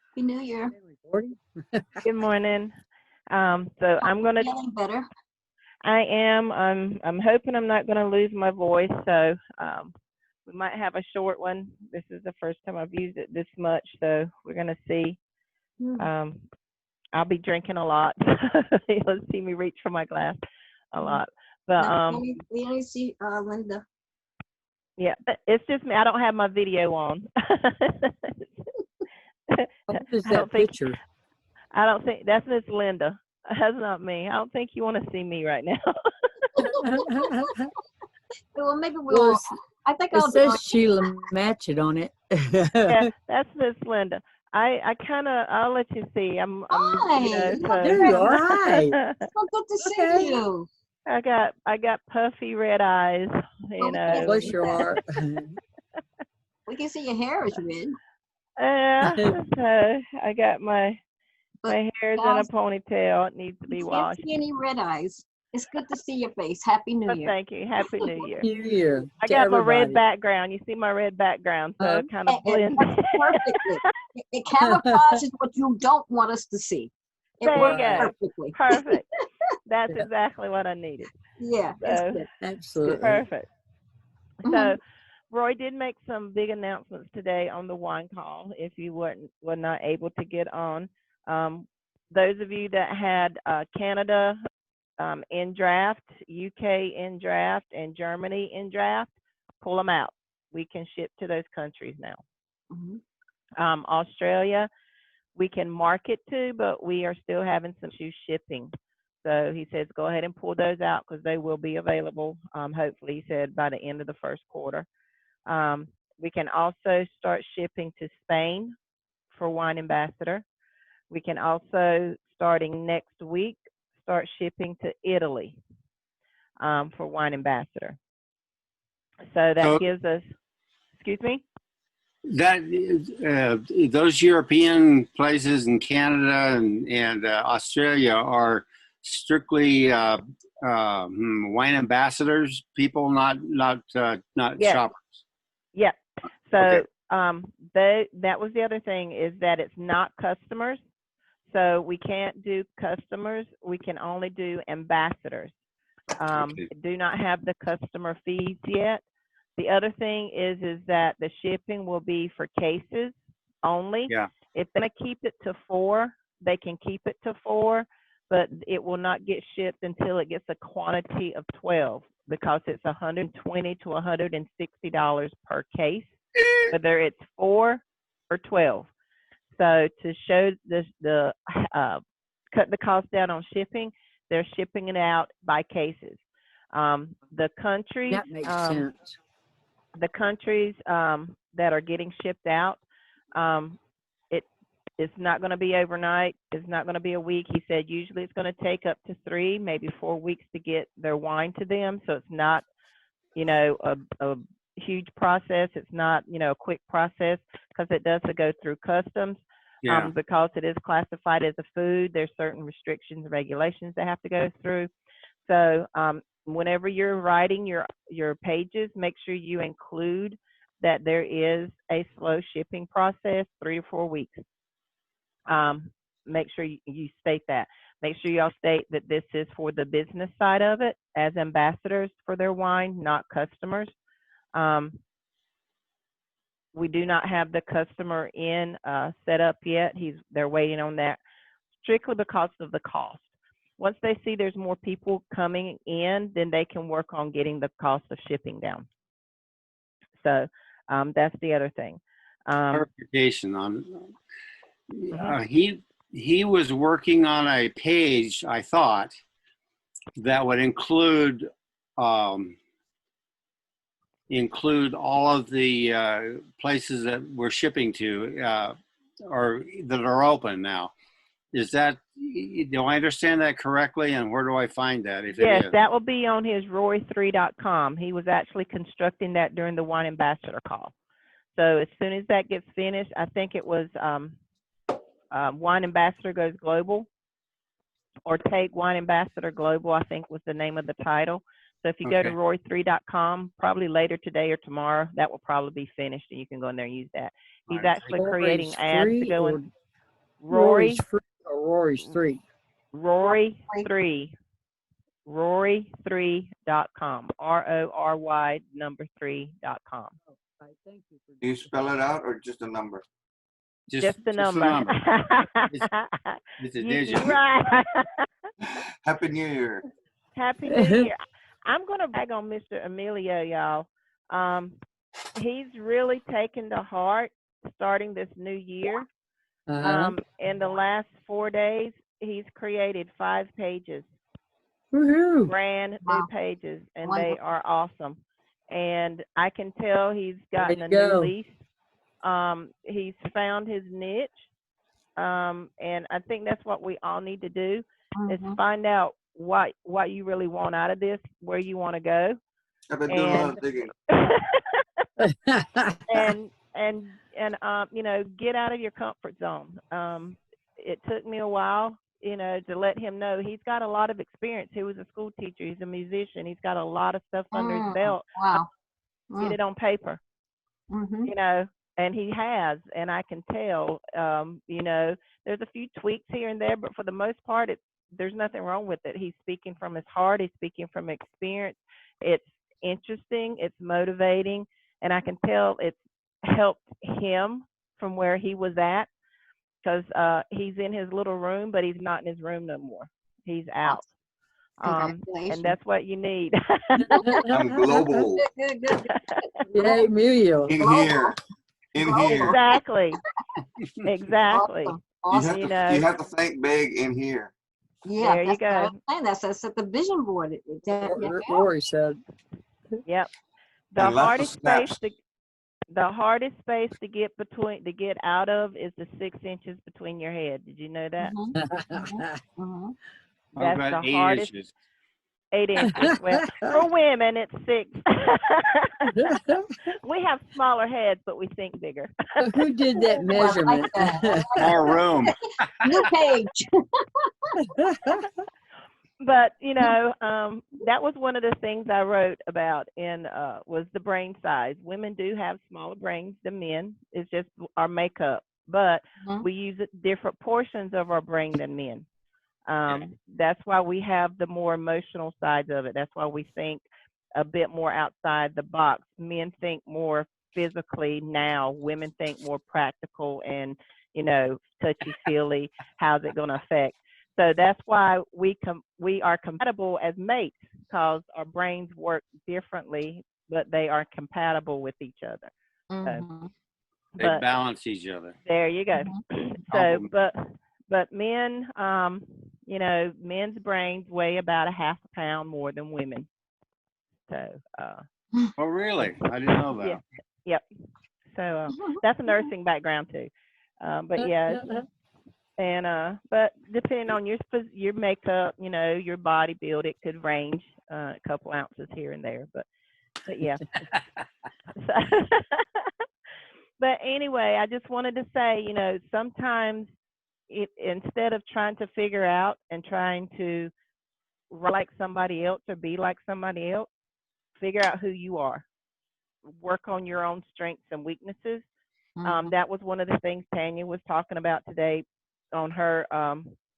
Happy New Year. Recording? Good morning. So Hope I'm you're gonna. feeling better. I am. I'm hoping I'm not gonna lose my voice. So we might have a short one. This is the first time I've used it this much, so we're gonna see. Hmm. Um, I'll be drinking a lot. You'll see me reach for my glass a lot. But No, we only see Linda. yeah, it's just me. I don't have my video on. What is I that don't think. picture? I don't think that's Miss Linda. That's not me. I don't think you want to see me right now. Well, maybe Well, we'll. I think it I'll says join. Sheila Matchett on it. Yeah, that's Miss Linda. I kind of I'll let you see. Hi, you look There you great. are. Hi. So good to see Okay. you. I got puffy red eyes, Well, you we can't know. Bless see your that. heart. We can see your hair is red, Yeah, so I got my but hair's in a guys, ponytail. It needs to we be can't washed. see any red eyes. It's good to see your face. Happy New But Year. thank you. Happy New Year. New Year I to got my red everybody. background. You see my red background, so it kind of It blends. works perfectly. It camouflages what you don't want us to see. It There you works go. perfectly. Perfect. That's Yeah, exactly what I needed. Yeah, it's So good. absolutely. perfect. Mhm. So Roy did make some big announcements today on the wine call. If you were not able to get on, um, those of you that had Canada in draft, UK in draft, and Germany in draft, pull them out. We can ship to those countries now. Mhm. Australia, we can market to, but we are still having some issues shipping. So he says go ahead and pull those out because they will be available. Hopefully, he said by the end of the first quarter. Um, we can also start shipping to Spain for Wine Ambassador. We can also, starting next week, start shipping to Italy for Wine Ambassador. So that So gives us, excuse me? that those European places in Canada and Australia are strictly wine ambassadors, people, not Yes. shoppers. Yeah. Okay. So that was the other thing is that it's not customers. So we can't do customers. We can only do ambassadors. Okay. Do not have the customer fees yet. The other thing is that the shipping will be for cases only. Yeah. If they're going to keep it to 4, they can keep it to 4, but it will not get shipped until it gets a quantity of 12 because it's $120 to $160 per case, whether it's 4 or 12. So to show the cut the cost down on shipping, they're shipping it out by cases. The countries That makes sense. that are getting shipped out, it it's not going to be overnight. It's not going to be a week. He said usually it's going to take up to 3, maybe 4 weeks to get their wine to them. So it's not, a huge process. It's not, a quick process because it does go through customs. Yeah. Because it is classified as a food, there's certain restrictions and regulations that have to go through. So whenever you're writing your pages, make sure you include that there is a slow shipping process, 3 or 4 weeks. Make sure you state that. Make sure y'all state that this is for the business side of it as ambassadors for their wine, not customers. We do not have the customer in set up yet. They're waiting on that strictly because of the cost. Once they see there's more people coming in, then they can work on getting the cost of shipping down. So that's the other thing. Clarification on he was working on a page, I thought, that would include all of the places that we're shipping to or that are open now. Is that, do I understand that correctly? And where do I find that if Yes, it is? that will be on his roy3.com. He was actually constructing that during the Wine Ambassador call. So as soon as that gets finished, I think it was Wine Ambassador Goes Global, or Take Wine Ambassador Global, I think was the name of the title. So if you go to roy3.com, probably later today or tomorrow, that will probably be finished and you can go in there and use that. He's actually creating ads to go in. Rory, Free or Rory's 3. Rory 3, Rory3.com, RORY number 3.com. Thank you for Do you spell it out or just a number? Just the number. It's a You digit. right. Happy New Year. Happy New Year. I'm going to brag on Mr. Emilio, y'all. He's really taken to heart starting this new year. In the last 4 days, he's created 5 pages, Woohoo! brand new Wow. pages, and Wonderful. they are awesome. And I can tell he's gotten Way a to new go. lease. He's found his niche. And I think that's what we all need to do is Mhm. find out what you really want out of this, where you want to go. I've been doing a lot of digging. and you know, get out of your comfort zone. It took me a while, you know, to let him know he's got a lot of experience. He was a school teacher, he's a musician, he's got a lot of stuff under his belt. Wow. Get it on paper, Mhm. you know, and he has, and I can tell. You know, there's a few tweaks here and there, but for the most part, there's nothing wrong with it. He's speaking from his heart, he's speaking from experience. It's interesting, it's motivating, and I can tell it's helped him from where he was at, because he's in his little room, but he's not in his room no more. He's out. And Congratulations. that's what you need. I'm global. Good, good, Yay, Emilio. In Global. here. In Global. here. Exactly. Exactly. Awesome. You Awesome. have to think big in here. Yeah, There you that's what go. I'm saying. That's at the vision board. Rory said. Yep. The And lots of hardest space snaps. to get out of is the 6 inches between your head. Did you know that? Mhm. How That's about the 8 hardest. inches? 8 inches. Well, for women, it's 6. We have smaller heads, but we think bigger. Who did that Oh, I like measurement? that. More room. New page. But you know, that was one of the things I wrote about in was the brain size. Women do have smaller brains than men. It's just our makeup, but Mhm. we use different portions of our brain than men. That's why we have the more emotional sides of it. That's why we think a bit more outside the box. Men think more physically now. Women think more practical and, you know, touchy-feely. How's it going to affect? So that's why we are compatible as mates, because our brains work differently, but they are compatible with each other. Mhm. They But balance each other. there you go. So, Compliment. but men, you know, men's brains weigh about a half a pound more than women. So, Oh, really? I didn't know that. yeah, yep. So that's a nursing background too. But yeah, and but depending on your makeup, you know, your body build, it could range a couple ounces here and there. But yeah. So, but anyway, I just wanted to say, you know, sometimes instead of trying to figure out and trying to write like somebody else or be like somebody else, figure out who you are. Work on your own strengths and weaknesses. That was one of the things Tanya was talking about today on her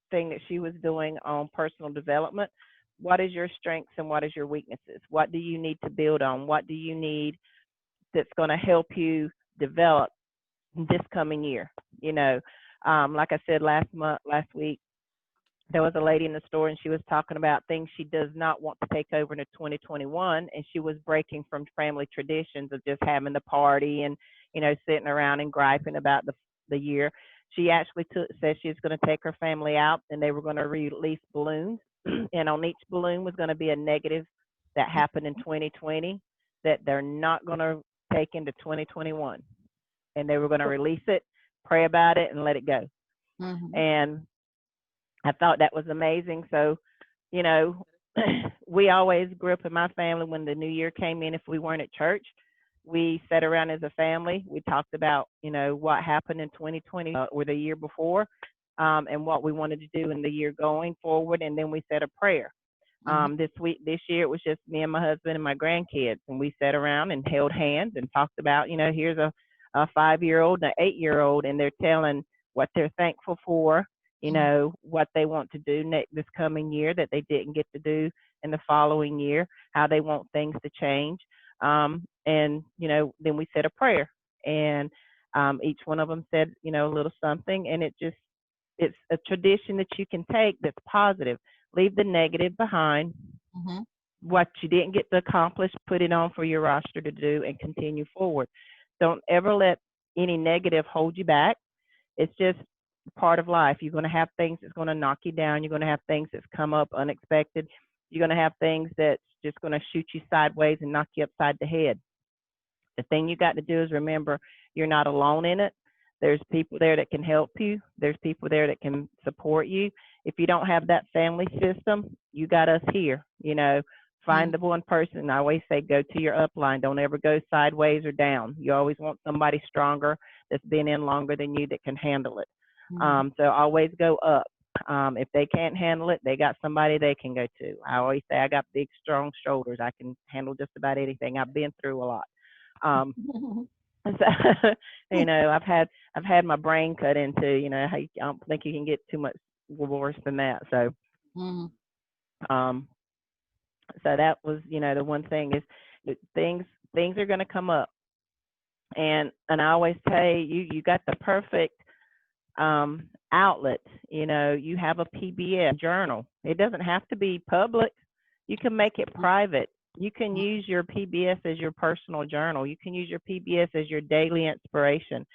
thing that she was doing on personal development. What is your strengths and what is your weaknesses? What do you need to build on? What do you need that's going to help you develop this coming year? You know, like I said last week, there was a lady in the store and she was talking about things she does not want to take over into 2021, and she was breaking from family traditions of just having the party and, you know, sitting around and griping about the year. She actually said she's going to take her family out and they were going to release balloons, and on each balloon was going to be a negative that happened in 2020 that they're not going to take into 2021, and they were going to release it, pray about it, and let it go. And I thought that was amazing. So, you know, we always grew up in my family when the new year came in. If we weren't at church, we sat around as a family. We talked about, you know, what happened in 2020 or the year before, and what we wanted to do in the year going forward. And then we said a prayer. This year, it was just me and my husband and my grandkids. And we sat around and held hands and talked about, you know, here's a 5-year-old and an 8-year-old, and they're telling what they're thankful for, you Mhm. know, what they want to do this coming year that they didn't get to do in the following year, how they want things to change. And, you know, then we said a prayer. And each one of them said, you know, a little something. And it's a tradition that you can take that's positive. Leave the negative behind. Mhm. What you didn't get to accomplish, put it on for your roster to do and continue forward. Don't ever let any negative hold you back. It's just part of life. You're going to have things that's going to knock you down. You're going to have things that's come up unexpected. You're going to have things that's just going to shoot you sideways and knock you upside the head. The thing you got to do is remember you're not alone in it. There's people there that can help you. There's people there that can support you. If you don't have that family system, you got us here. You know, find the one person. I always say go to your upline. Don't ever go sideways or down. You always want somebody stronger that's been in longer than you that can handle it. Mhm. So always go up. If they can't handle it, they got somebody they can go to. I always say I got big, strong shoulders. I can handle just about anything. I've been through a lot. So, you know, I've had my brain cut into. You know, I don't think you can get too much worse than that. So, Mhm. um, so that was, you know, the one thing is that things are going to come up, and I always say you got the perfect outlet. You know, you have a PBS journal. It doesn't have to be public. You can make it private. You can use your PBS as your personal journal. You can use your PBS as your daily inspiration.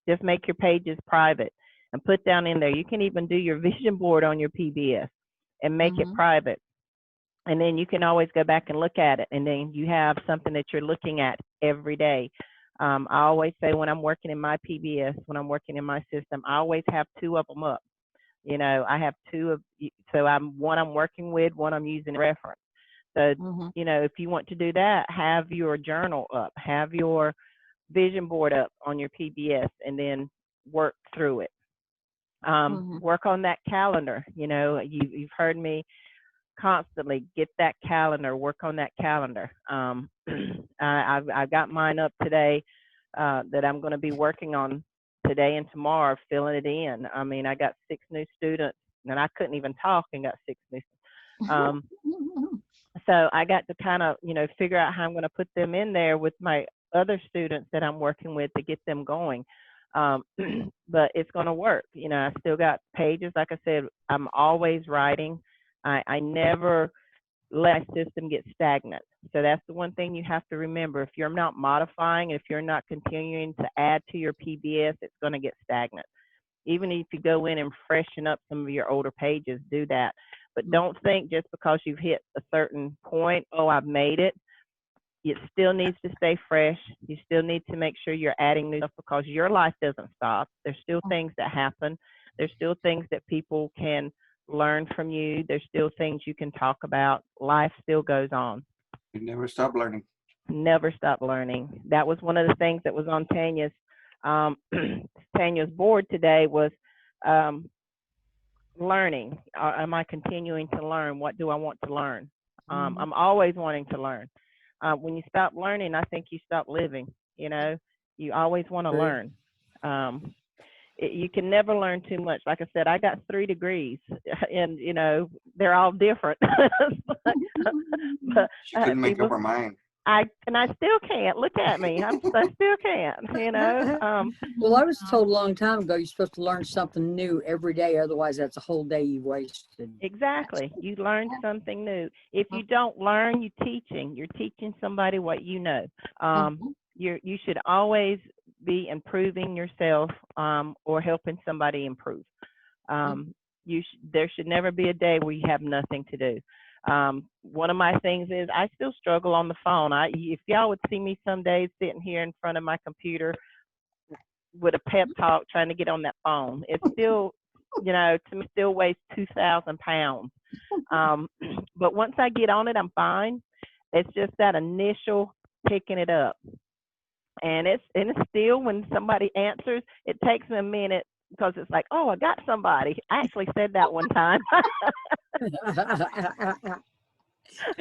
Just make your pages private and put down in there. You can even do your vision board on your PBS and make it Mhm. private. And then you can always go back and look at it. And then you have something that you're looking at every day. I always say when I'm working in my PBS, when I'm working in my system, I always have two of them up. You know, I have two of, so I'm working with, one I'm using reference. So, Mhm. you know, if you want to do that, have your journal up, have your vision board up on your PBS, and then work through it. Mhm. Work on that calendar. You know, you've heard me constantly get that calendar, work on that calendar. I've got mine up today that I'm going to be working on today and tomorrow, filling it in. I mean, I got 6 new students, and I couldn't even talk and got 6 new. Um, so I got to kind of, you know, figure out how I'm going to put them in there with my other students that I'm working with to get them going. But it's going to work. You know, I still got pages. Like I said, I'm always writing. I never let my system get stagnant. So that's the one thing you have to remember. If you're not modifying, if you're not continuing to add to your PBS, it's going to get stagnant. Even if you go in and freshen up some of your older pages, do that. But don't think just because you've hit a certain point, oh, I've made it. It still needs to stay fresh. You still need to make sure you're adding new stuff because your life doesn't stop. There's still things that happen. There's still things that people can learn from you. There's still things you can talk about. Life still goes on. You never stop learning. Never stop learning. That was one of the things that was on um, Tanya's board today was um, learning. Am I continuing to learn? What do I want to learn? I'm always wanting to learn. When you stop learning, I think you stop living. You know, you always want to True. learn. You can never learn too much. Like I said, I got 3 degrees, and you know they're all different. but She couldn't make up people, her mind. I still can't. Look at me. I still can't. You know. Well, I was told a long time ago you're supposed to learn something new every day, otherwise that's a whole day you wasted. Exactly. You learn something new. If you don't learn, you're teaching. You're teaching somebody what you know. You should always be improving yourself or helping somebody improve. There should never be a day where you have nothing to do. One of my things is I still struggle on the phone. If y'all would see me some days sitting here in front of my computer with a pep talk trying to get on that phone, it's still, you know, to me still weighs 2,000 pounds. But once I get on it, I'm fine. It's just that initial picking it up. And it's still when somebody answers, it takes me a minute because it's like, oh, I got somebody. I actually said that one time.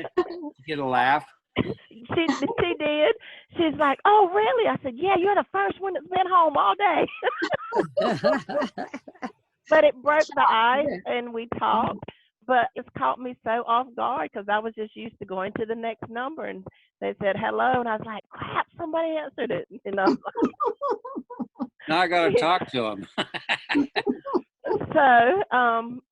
You get a laugh. she did. She's like, oh, really? I said, yeah, you're the first one that's been home all day. But it broke the ice, and we talked. But it's caught me so off guard because I was just used to going to the next number, and they said hello, and I was like, crap, somebody answered it, you know. Now I got to talk to him. So,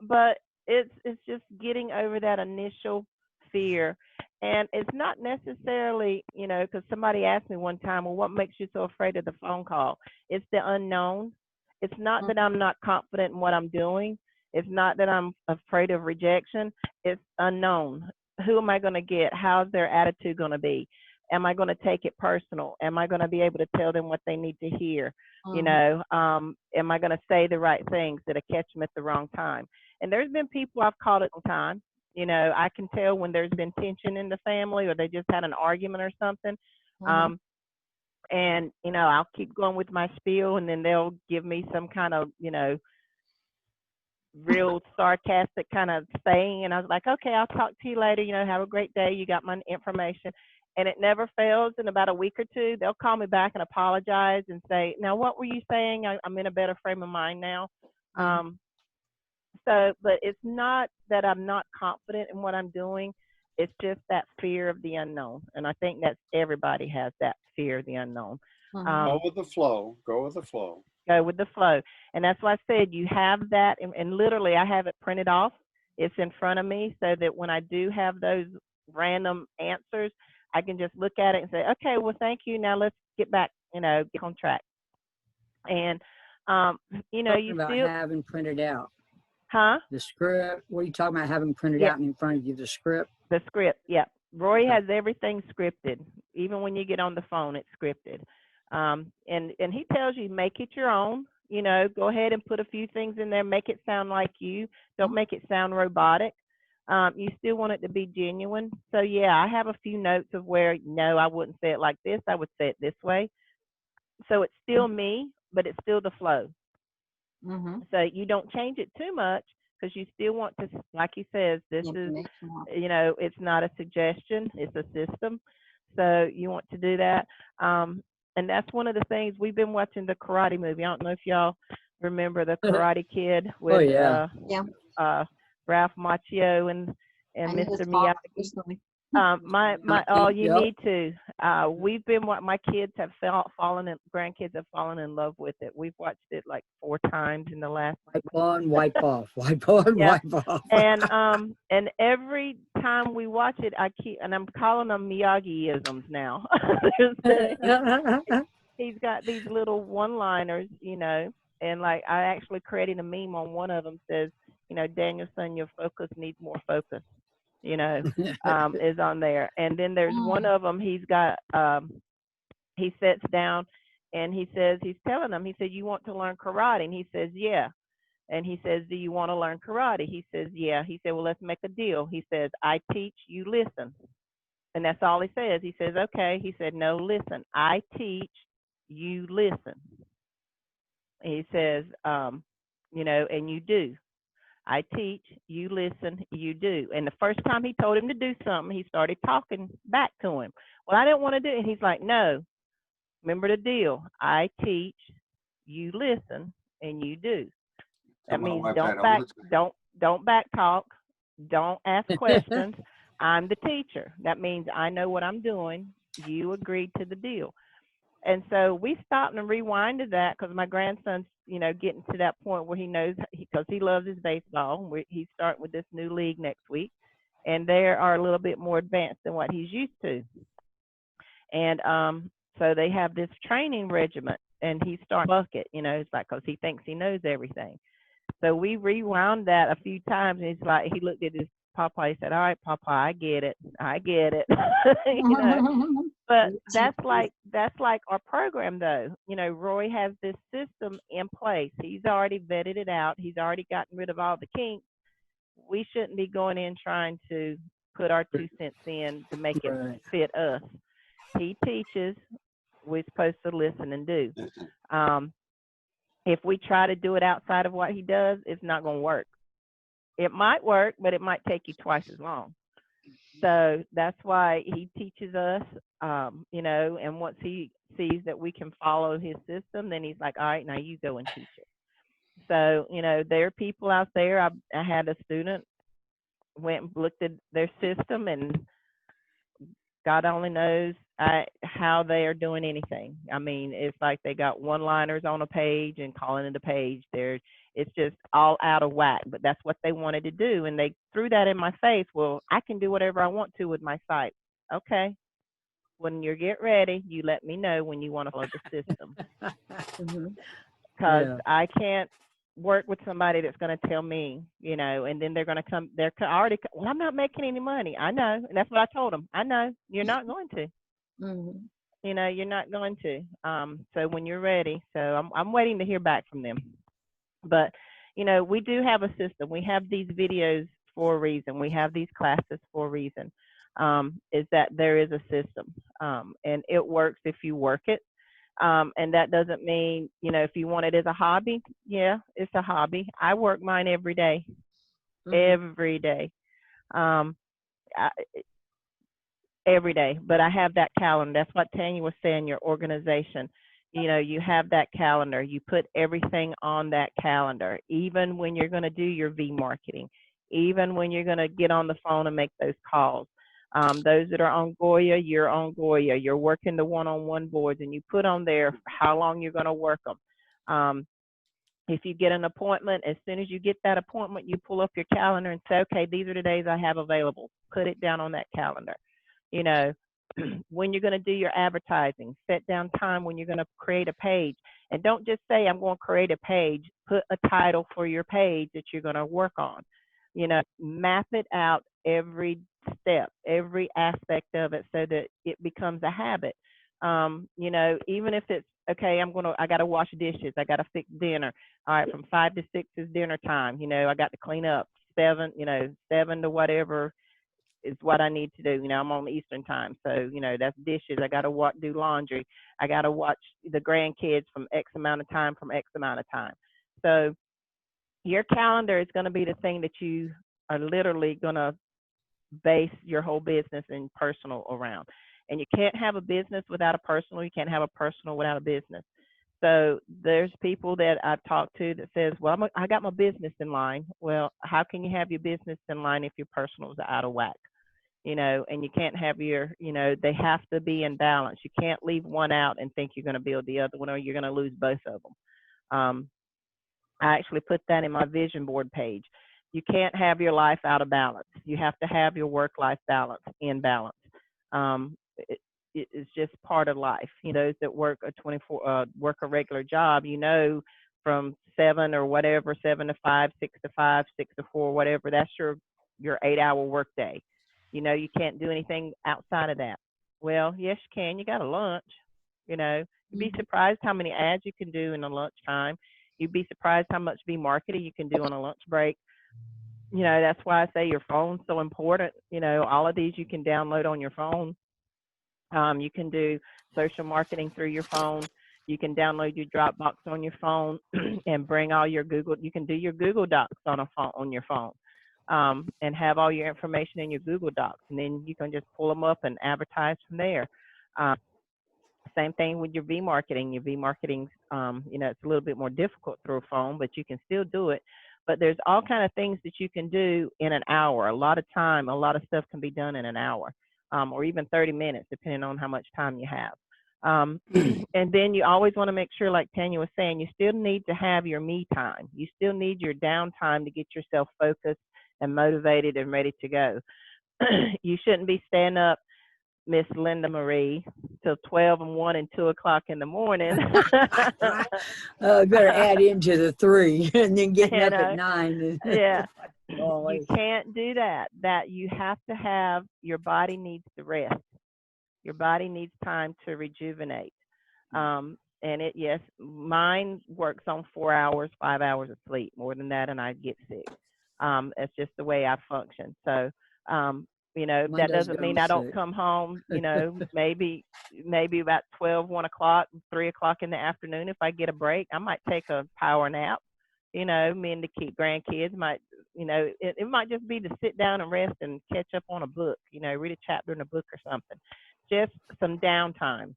but it's just getting over that initial fear, and it's not necessarily, you know, because somebody asked me one time, well, what makes you so afraid of the phone call? It's the unknown. It's not that I'm not confident in what I'm doing. It's not that I'm afraid of rejection. It's unknown. Who am I going to get? How's their attitude going to be? Am I going to take it personal? Am I going to be able to tell them what they need to hear? You know, am I going to say the right things that'll catch them at the wrong time? And there's been people I've caught at the time. You know, I can tell when there's been tension in the family or they just had an argument or something. And, you know, I'll keep going with my spiel, and then they'll give me some kind of, you know, real sarcastic kind of saying. And I was like, okay, I'll talk to you later. You know, have a great day. You got my information. And it never fails. In about a week or two, they'll call me back and apologize and say, now, what were you saying? I'm in a better frame of mind now. So, but it's not that I'm not confident in what I'm doing. It's just that fear of the unknown. And I think that's everybody has that fear of the unknown. Go with the flow. Go with the flow. Go with the flow. And that's why I said you have that. And literally, I have it printed off. It's in front of me so that when I do have those random answers, I can just look at it and say, okay, well, thank you. Now let's get back, you know, get on track. And, you know, you about still having printed out. Huh? The script. What are you talking about? Having printed out in front of you, the script. The script, yeah. Roy has everything scripted. Even when you get on the phone, it's scripted. And he tells you make it your own. You know, go ahead and put a few things in there. Make it sound like you. Don't make it sound robotic. You still want it to be genuine. So yeah, I have a few notes of where no, I wouldn't say it like this. I would say it this way. So it's still me, but it's still the flow. So you don't change it too much because you still want to, like he says, this is, you know, it's not a suggestion, it's a system. So you want to do that. And that's one of the things we've been watching the Karate movie. I don't know if y'all remember the Karate Kid with Ralph Macchio and Mr. Miyagi. You need to. We've been my kids have grandkids have fallen in love with it. We've watched it like 4 times in the last. Wipe on, wipe off, wipe on, wipe off. And every time we watch it, I'm calling them Miyagi-isms now. He's got these little one-liners, you know, and like I actually created a meme on one of them says, you know, Danielson, your focus needs more focus. You know, is on there. And then there's one of them, he's got, he sits down and he says, he's telling them, he said, you want to learn karate? And he says, yeah. And he says, do you want to learn karate? He says, yeah. He said, well, let's make a deal. He says, I teach, you listen. And that's all he says. He says, okay. He said, no, listen, I teach, you listen. He says, you know, and you do. I teach, you listen, you do. And the first time he told him to do something, he started talking back to him. Well, I didn't want to do it. And he's like, no, remember the deal. I teach, you listen, and you do. That means don't back talk, don't ask questions. I'm the teacher. That means I know what I'm doing. You agreed to the deal. And so we stopped and rewinded that because my grandson's, you know, getting to that point where he knows, because he loves his baseball. He's starting with this new league next week, and they are a little bit more advanced than what he's used to. And so they have this training regiment, and he's starting bucket, you know, it's like because he thinks he knows everything. So we rewound that a few times, and he's like, he looked at his Papa, he said, all right, Papa, I get it. You know, but that's like our program though. You know, Roy has this system in place. He's already vetted it out. He's already gotten rid of all the kinks. We shouldn't be going in trying to put our 2 cents in to make it fit us. He teaches, we're supposed to listen and do. If we try to do it outside of what he does, it's not going to work. It might work, but it might take you twice as long. So that's why he teaches us you know, and once he sees that we can follow his system, then he's like, all right, now you go and teach it. So, you know, there are people out there. I had a student went and looked at their system, and God only knows how they are doing anything. I mean, it's like they got one-liners on a page and calling it a page. It's just all out of whack. But that's what they wanted to do, and they threw that in my face. Well, I can do whatever I want to with my site. Okay. When you get ready, you let me know when you want to follow the system, Mhm. because Yeah. I can't work with somebody that's going to tell me, you know, and then they're going to come. They're already. Well, I'm not making any money. I know, and that's what I told them. I know you're not going to. Mhm. You know, you're not going to. So when you're ready, so I'm waiting to hear back from them. But you know, we do have a system. We have these videos for a reason. We have these classes for a reason. Is that there is a system, and it works if you work it. And that doesn't mean, you know, if you want it as a hobby, yeah, it's a hobby. I work mine every day, Mhm. every day. Um, I, every day, but I have that calendar. That's what Tanya was saying, your organization. You know, you have that calendar. You put everything on that calendar, even when you're going to do your V marketing, even when you're going to get on the phone and make those calls. Those that are on Goya, you're on Goya. You're working the one-on-one boards, and you put on there how long you're going to work them. If you get an appointment, as soon as you get that appointment, you pull up your calendar and say, okay, these are the days I have available. Put it down on that calendar. You know, when you're going to do your advertising, set down time when you're going to create a page. And don't just say, I'm going to create a page. Put a title for your page that you're going to work on. You know, map it out every step, every aspect of it so that it becomes a habit. You know, even if it's, okay, I got to wash dishes. I got to fix dinner. All right, from 5 to 6 is dinner time. You know, I got to clean up. 7 to whatever is what I need to do. You know, I'm on Eastern time, so you know that's dishes. I got to do laundry. I got to watch the grandkids from X amount of time from X amount of time. So your calendar is going to be the thing that you are literally going to base your whole business and personal around. And you can't have a business without a personal. You can't have a personal without a business. So there's people that I've talked to that says, well, I got my business in line. Well, how can you have your business in line if your personal is out of whack? You know, and you can't have your, you know, they have to be in balance. You can't leave one out and think you're going to build the other one, or you're going to lose both of them. I actually put that in my vision board page. You can't have your life out of balance. You have to have your work-life balance in balance. It, it's just part of life. You know, those that work a regular job, you know, from 7 or whatever, 7 to 5, 6 to 5, 6 to 4, whatever. That's your 8-hour work day. You know, you can't do anything outside of that. Well, yes, you can. You got a lunch. You know, you'd be surprised how many ads you can do in a lunchtime. You'd be surprised how much marketing you can do on a lunch break. You know, that's why I say your phone's so important. You know, all of these you can download on your phone. You can do social marketing through your phone. You can download your Dropbox on your phone and bring all your Google. You can do your Google Docs on a phone on your phone, and have all your information in your Google Docs, and then you can just pull them up and advertise from there. Um, Same thing with your V marketing. Your V marketing, you know, it's a little bit more difficult through a phone, but you can still do it. But there's all kind of things that you can do in an hour. A lot of time, a lot of stuff can be done in an hour, or even 30 minutes, depending on how much time you have. And then you always want to make sure, like Tanya was saying, you still need to have your me time. You still need your downtime to get yourself focused and motivated and ready to go. You shouldn't be staying up, Miss Linda Marie, till 12 and 1 and 2 o'clock in the morning. Better add into the 3 and then getting You up know, at 9. yeah, you Always. can't do that. That you have to have, your body needs to rest. Your body needs time to rejuvenate. And yes, mine works on 4 hours, 5 hours of sleep. More than that, and I get sick. It's just the way I function. So, you know, Mine that does doesn't go mean to I don't 6. come home, you know, maybe about 12, 1 o'clock, 3 o'clock in the afternoon. If I get a break, I might take a power nap. You know, me and the grandkids might, you know, it might just be to sit down and rest and catch up on a book, you know, read a chapter in a book or something. just some downtime,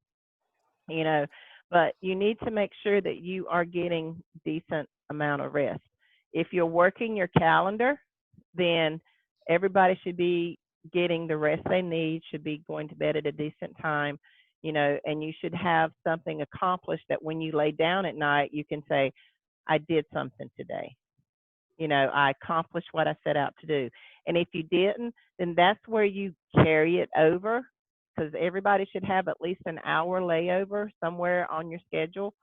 you know, but you need to make sure that you are getting decent amount of rest. If you're working your calendar, then everybody should be getting the rest they need, should be going to bed at a decent time, you know, and you should have something accomplished that when you lay down at night, you can say, I did something today. You know, I accomplished what I set out to do. And if you didn't, then that's where you carry it over, because everybody should have at least an hour layover somewhere on your schedule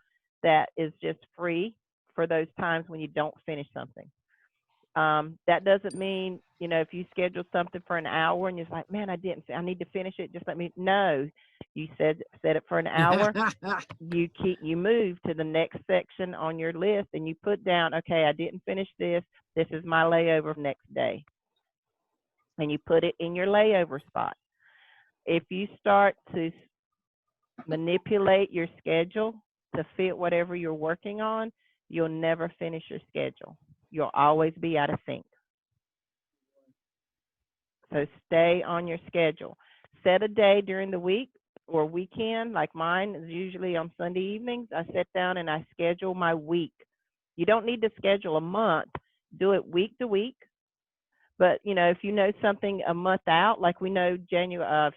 that is just free for those times when you don't finish something. That doesn't mean, you know, if you schedule something for an hour and you're like, man, I need to finish it. Just let me know. You set it for an hour. You move to the next section on your list and you put down, okay, I didn't finish this. This is my layover next day. And you put it in your layover spot. If you start to manipulate your schedule to fit whatever you're working on, you'll never finish your schedule. You'll always be out of sync. So stay on your schedule. Set a day during the week or weekend, like mine is usually on Sunday evenings. I sit down and I schedule my week. You don't need to schedule a month. Do it week to week. But, you know, if you know something a month out, like we know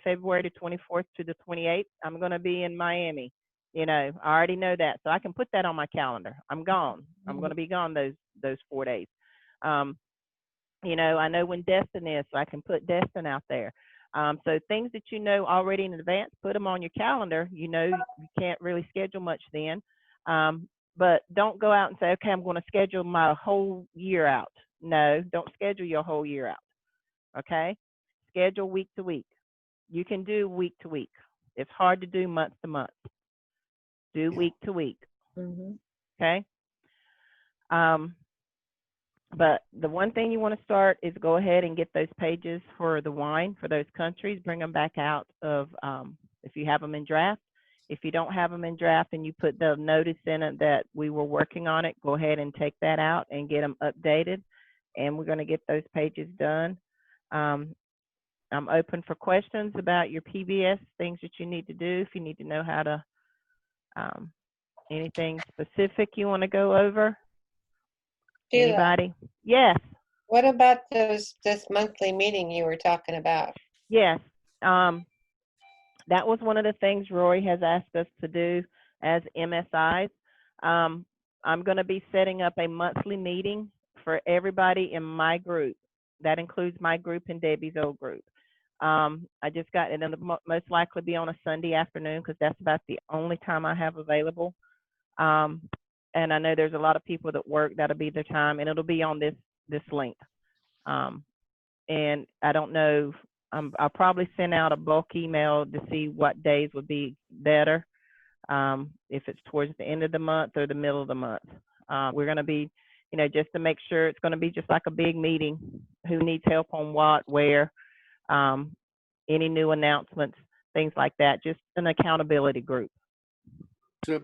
February the 24th to the 28th, I'm going to be in Miami. You know, I already know that. So I can put that on my calendar. I'm gone. I'm going to be gone those 4 days. You know, I know when Destin is, so I can put Destin out there. So things that you know already in advance, put them on your calendar. You know, you can't really schedule much then. But don't go out and say, okay, I'm going to schedule my whole year out. No, don't schedule your whole year out. Okay? Schedule week to week. You can do week to week. It's hard to do month to month. Do week to week. Okay? But the one thing you want to start is go ahead and get those pages for the wine for those countries. Bring them back out of, if you have them in draft. If you don't have them in draft and you put the notice in it that we were working on it, go ahead and take that out and get them updated. And we're going to get those pages done. I'm open for questions about your PBS, things that you need to do. If you need to know how to, anything specific you want to go over. Sheila, Anybody? Yes. what about this monthly meeting you were talking about? Yes. That was one of the things Roy has asked us to do as MSIs. I'm going to be setting up a monthly meeting for everybody in my group. That includes my group and Debbie's old group. I just got, and it'll most likely be on a Sunday afternoon because that's about the only time I have available. And I know there's a lot of people that work, that'll be their time, and it'll be on this link. And I don't know, I'll probably send out a bulk email to see what days would be better, if it's towards the end of the month or the middle of the month. We're going to be, you know, just to make sure it's going to be just like a big meeting, who needs help on what, where, any new announcements, things like that, just an accountability group. So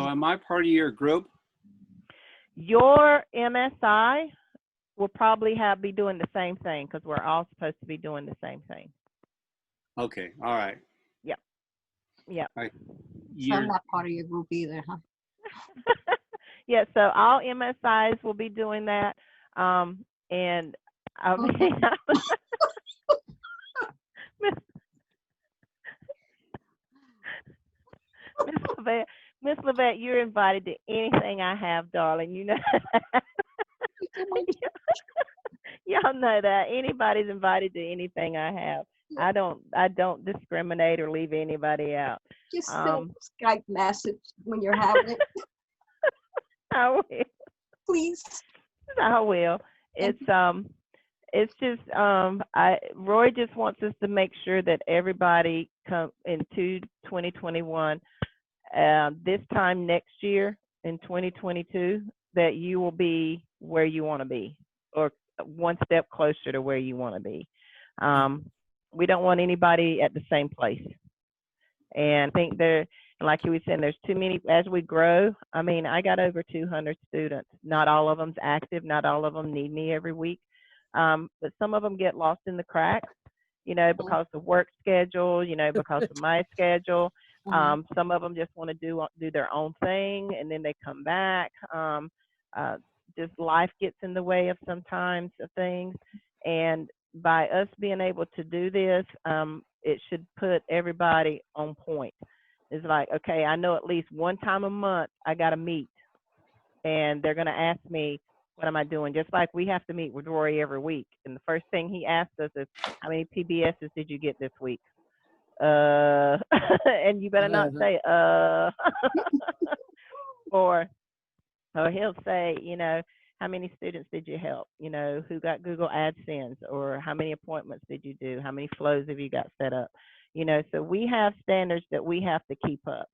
am I part of your group? Your MSI will probably be doing the same thing because we're all supposed to be doing the same thing. Okay, all right. Yeah. All right. So I'm not part of your group either, huh? Yeah, so all MSIs will be doing that. And I'll be Miss Levette, you're invited to anything I have, darling. You know. Y'all know that. Anybody's invited to anything I have. I don't discriminate or leave anybody out. Just send a Skype message when you're having it. I will. Please. I will. It's just Roy just wants us to make sure that everybody come into 2021, this time next year in 2022, that you will be where you want to be, or one step closer to where you want to be. We don't want anybody at the same place. And I think like you were saying, there's too many, as we grow. I mean, I got over 200 students. Not all of them's active. Not all of them need me every week. But some of them get lost in the cracks. you know, because of work schedule, you know, because of my schedule. Some of them just want to do their own thing, and then they come back. Just life gets in the way of sometimes of things, and by us being able to do this, it should put everybody on point. It's like, okay, I know at least one time a month I got to meet, and they're going to ask me, what am I doing? Just like we have to meet with Rory every week. And the first thing he asked us is, how many PBSs did you get this week? And you better not say, or he'll say, you know, how many students did you help? You know, who got Google AdSense, or how many appointments did you do? How many flows have you got set up? You know, so we have standards that we have to keep up.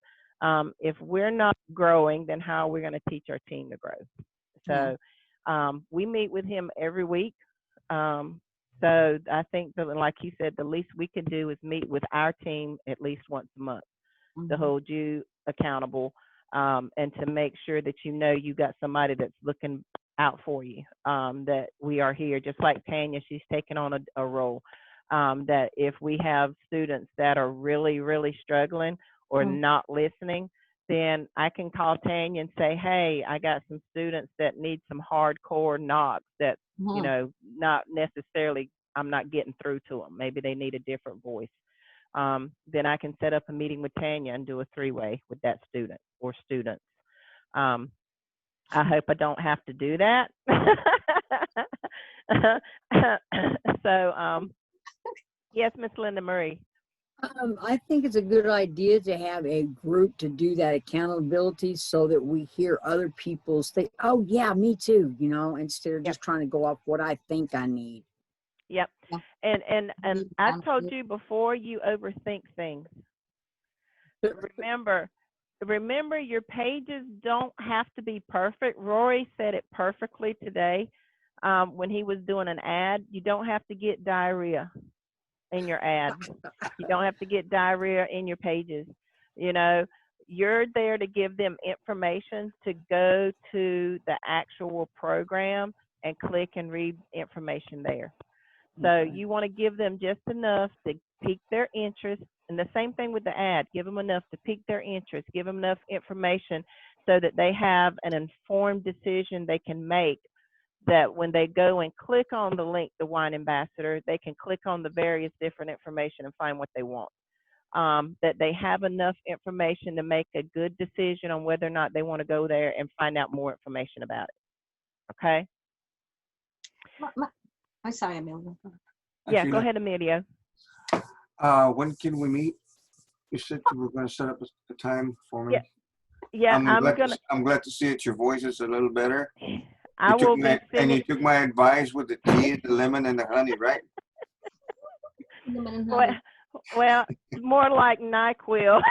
If we're not growing, then how are we going to teach our team to grow? So we meet with him every week. So I think that, like he said, the least we can do is meet with our team at least once a month to hold you accountable, and to make sure that you know you got somebody that's looking out for you, that we are here. Just like Tanya, she's taken on a role, that if we have students that are really, really struggling or not listening, then I can call Tanya and say, hey, I got some students that need some hardcore knocks that, you know, not necessarily, I'm not getting through to them. Maybe they need a different voice. Then I can set up a meeting with Tanya and do a 3-way with that student or students. I hope I don't have to do that. So, yes, Miss Linda Murray. I think it's a good idea to have a group to do that accountability, so that we hear other people say, oh yeah, me too, you know, instead of just trying to go off what I think I need. Yep. And I told you before, you overthink things. Remember, your pages don't have to be perfect. Rory said it perfectly today when he was doing an ad. You don't have to get diarrhea in your ad. You don't have to get diarrhea in your pages. You know, you're there to give them information to go to the actual program and click and read information there. So you want to give them just enough to pique their interest. And the same thing with the ad, give them enough to pique their interest, give them enough information so that they have an informed decision they can make, that when they go and click on the link, the Wine Ambassador, they can click on the various different information and find what they want. That they have enough information to make a good decision on whether or not they want to go there and find out more information about it. Okay? I'm sorry, Amelia. Yeah, go ahead, Emilio. When can we meet? You said you were going to set up a time for me. Yeah, I'm glad to see that your voice is a little better. I will be and you took my advice with the tea, the lemon, and the honey, right? Well, more like NyQuil.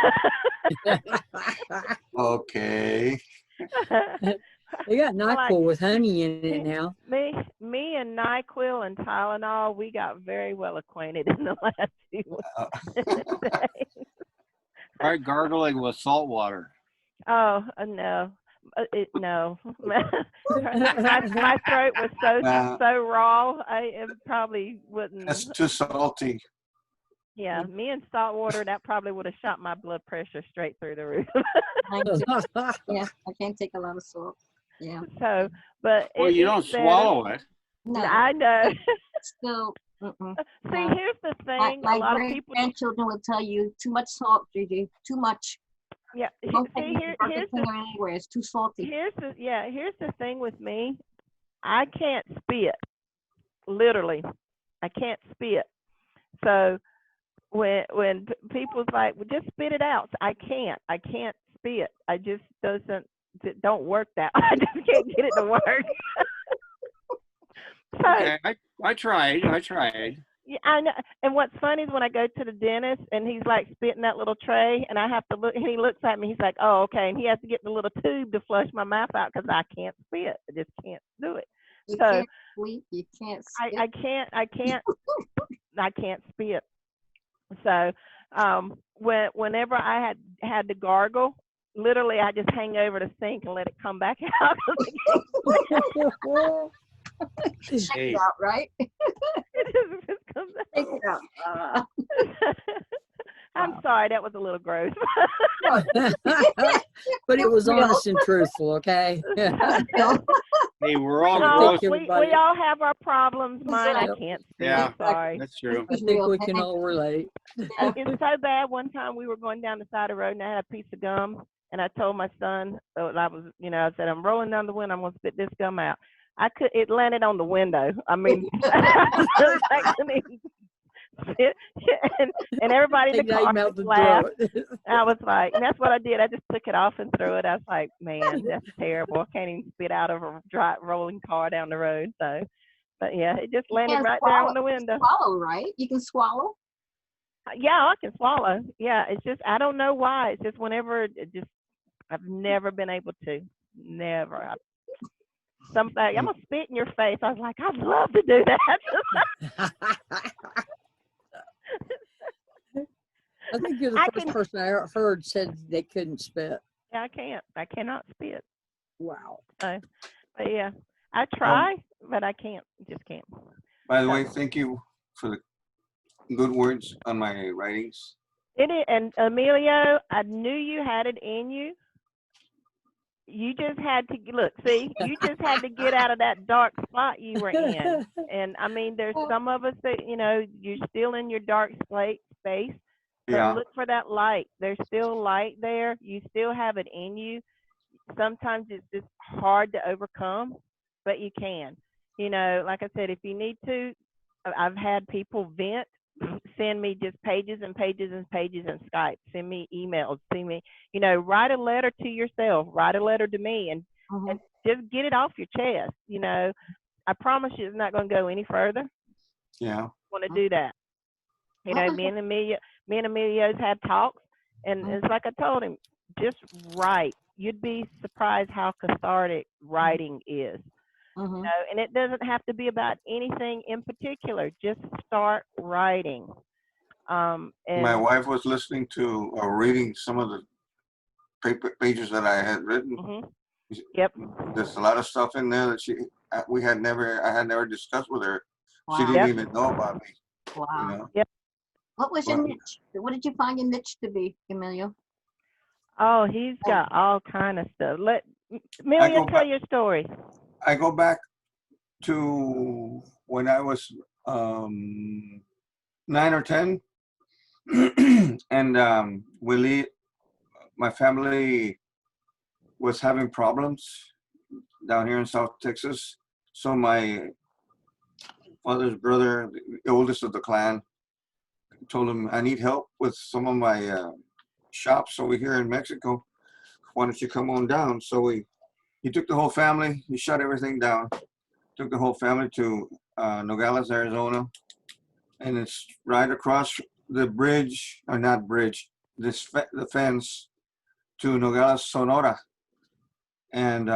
Okay. They got NyQuil with honey in it now. Me and NyQuil and Tylenol, we got very well acquainted in the last few days. Try gargling with salt water. Oh, no. No. my throat was so raw, it probably wouldn't. That's too salty. Yeah, me and salt water, that probably would have shot my blood pressure straight through the roof. Yeah, I can't take a lot of salt. Yeah. So, but well, you don't swallow it. No, I know. Still. See, here's the thing. My a lot of people. Grandchildren will tell you too much salt, Gigi. Too much. Yeah. Don't See, here's the anywhere. It's too salty. Here's the thing with me. I can't spit. Literally, I can't spit. So when people's like, well, just spit it out. I can't spit. I just don't work that. I just can't get it to work. So, okay, I tried. Yeah, I know. And what's funny is when I go to the dentist and he's like spitting that little tray, and I have to look, and he looks at me, he's like, oh, okay. And he has to get the little tube to flush my mouth out because I can't spit. I just can't do it. You So can't sleep. You can't spit. I can't spit. So whenever I had to gargle, literally I just hang over the sink and let it come back out. Check Hey. it out, right? It just comes out. Check it out. I'm Wow. sorry, that was a little gross. But it was Real. honest and truthful, okay? Real. Hey, we're all No, gross. think everybody- we all have our problems. Mine, I Yep. can't speak. Yeah. Sorry. That's true. I think we can all relate. It's so bad. One time we were going down the side of the road and I had a piece of gum, and I told my son, I was, I said, I'm rolling down the window. I'm going to spit this gum out. It landed on the window. I mean, I couldn't even spit. and everybody in Take the that car mouth and laughed. throw it. I was like, and that's what I did. I just took it off and threw it. I was like, man, that's terrible. I can't even spit out of a dry rolling car down the road. So, but yeah, it just landed can't right there swallow. on the window. Swallow, right? You can swallow. Yeah, I can swallow. Yeah, it's just I don't know why. It's just whenever I've never been able to. Never. Somebody, I'm gonna spit in your face. I was like, I'd love to do that. I think you're the I first can- person I heard said they couldn't spit. Yeah, I can't. I cannot spit. Wow. So, but yeah, I try, but I can't. Just can't. By the way, thank you for the good words on my writings. It is, and Emilio, I knew you had it in you. You just had to look. See, you just had to get out of that dark spot you were in. And I mean, there's some of us that you're still in your dark space. But Yeah. look for that light. There's still light there. You still have it in you. Sometimes it's just hard to overcome, but you can. Like I said, if you need to, I've had people vent, send me just pages and pages and pages in Skype, send me emails, send me, write a letter to yourself, write a letter to me, and just get it off your chest. I promise you it's not going to go any further. Yeah. Want to do that. Me and Emilio's had talks, and it's like I told him, just write. You'd be surprised how cathartic writing is. And it doesn't have to be about anything in particular. Just start writing. And My wife was listening to or reading some of the pages that I had written. Yep. There's a lot of stuff in there that I had never discussed with her. Wow. She didn't even know about me. Wow. Yep. What was your Well- niche? What did you find your niche to be, Emilio? Oh, he's got all kind of stuff. Let Emilio tell your story. I go back to when I was 9 or 10, and my family was having problems down here in South Texas. So my father's brother, the oldest of the clan, told him, I need help with some of my shops over here in Mexico. Why don't you come on down? So he took the whole family, he shut everything down, took the whole family to Nogales, Arizona, and it's right across the bridge, or not bridge, the fence to Nogales, Sonora. And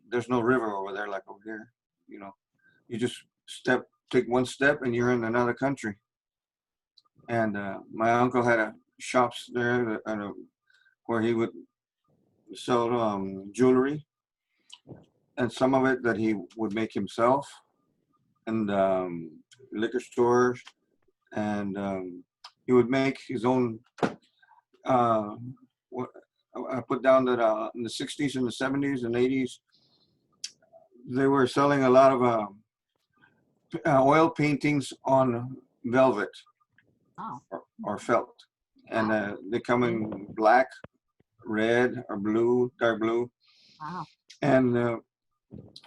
there's no river over there like over here. You just take one step and you're in another country. And my uncle had shops there where he would sell jewelry, and some of it that he would make himself, and liquor stores, and he would make his own. What I put down that in the 60s and the 70s and 80s, they were selling a lot of oil paintings on velvet or felt, and they come in black, red, or blue, dark blue. Wow. And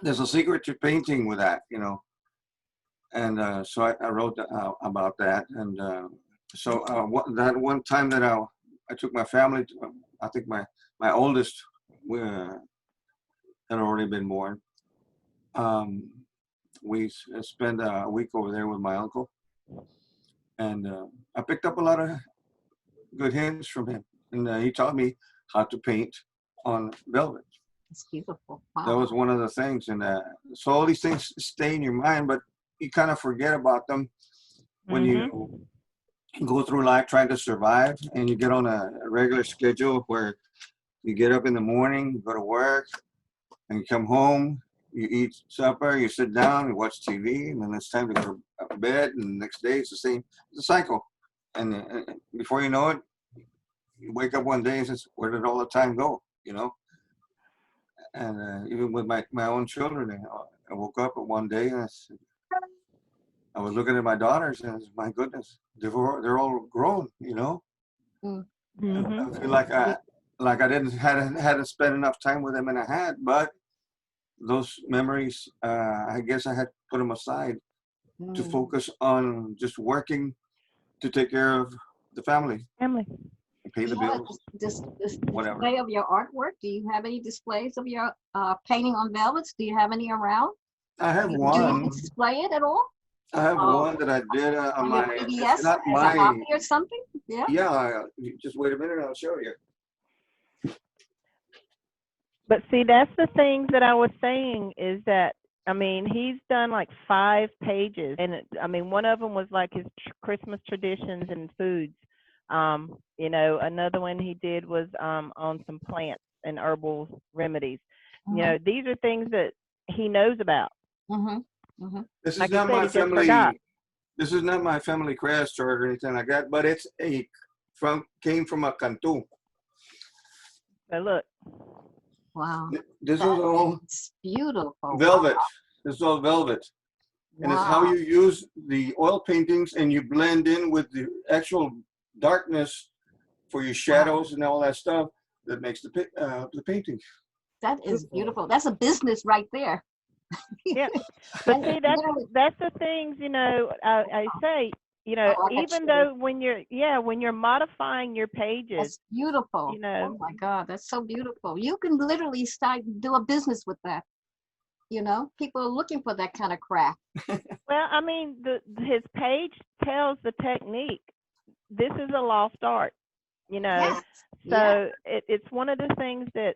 there's a secret to painting with that, And so I wrote about that. And so that one time that I took my family to, I think my oldest had already been born. We spent a week over there with my uncle. And I picked up a lot of good hints from him. And he taught me how to paint on velvet. It's beautiful. Wow. That was one of the things. And so all these things stay in your mind, but you kind of forget about them when you go through life trying to survive, and you get on a regular schedule where you get up in the morning, you go to work, and you come home, You eat supper, you sit down, you watch TV, and then it's time to go to bed. And the next day, it's the same. It's a cycle. And before you know it, you wake up one day and says, "Where did all the time go?" You know. And even with my own children, I woke up one day and I was looking at my daughters, and I said, my goodness, they're all grown. You know. Mm-hmm. I feel like I hadn't spent enough time with them, and I had, but those memories, I guess I had to put them aside to focus on just working to take care of the family, Family. pay the Do you have bills, this whatever. display of your artwork? Do you have any displays of your painting on velvets? Do you have any around? I have Do you one. display it at all? I have Oh. one that I did on On your my. PBS It's not as a my. hobby or something? Yeah. Yeah, just wait a minute. I'll show you. But see, that's the things that I was saying is that, I mean, he's done like 5 pages. And I mean, one of them was like his Christmas traditions and foods. You know, another one he did was on some plants and herbal remedies. You know, these are things that he knows about. This is Like not I said, my he just family. forgot. This is not my family crest or anything like that. But it's came from a cantu. So look, Wow. This is all It's beautiful. velvet. This is all velvet. And it's how Wow. you use the oil paintings and you blend in with the actual darkness for your shadows and all that stuff that makes the painting. That is beautiful. That's a business right there. yeah. But see, Literally- that's the things, you know, I say, you know, Oh, I got even you. though when you're modifying your pages, That's beautiful. you know. Oh my God, that's so beautiful. You can literally do a business with that. You know, people are looking for that kind of craft. Well, I mean, his page tells the technique. This is a lost art, you know. Yes. So it's one of the things that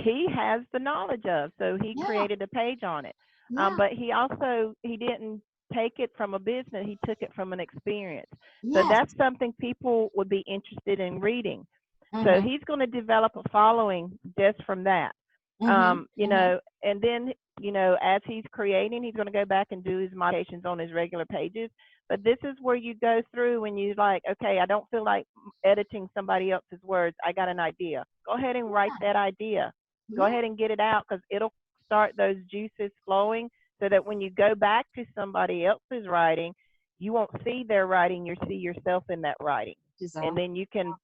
he has the knowledge of. So he Yeah. created a page on it. Yeah. But he didn't take it from a business. He took it from an experience. Yes. So that's something people would be interested in reading. So Mhm. he's going to develop a following just from that. Mhm. You know, and then, you know, as he's creating, he's going to go back and do his modifications on his regular pages. But this is where you go through when you like, okay, I don't feel like editing somebody else's words. I got an idea. Go ahead and write that idea. Go ahead and get it out, because it'll start those juices flowing so that when you go back to somebody else's writing, you won't see their writing, you'll see yourself in that writing. Exactly. And then you can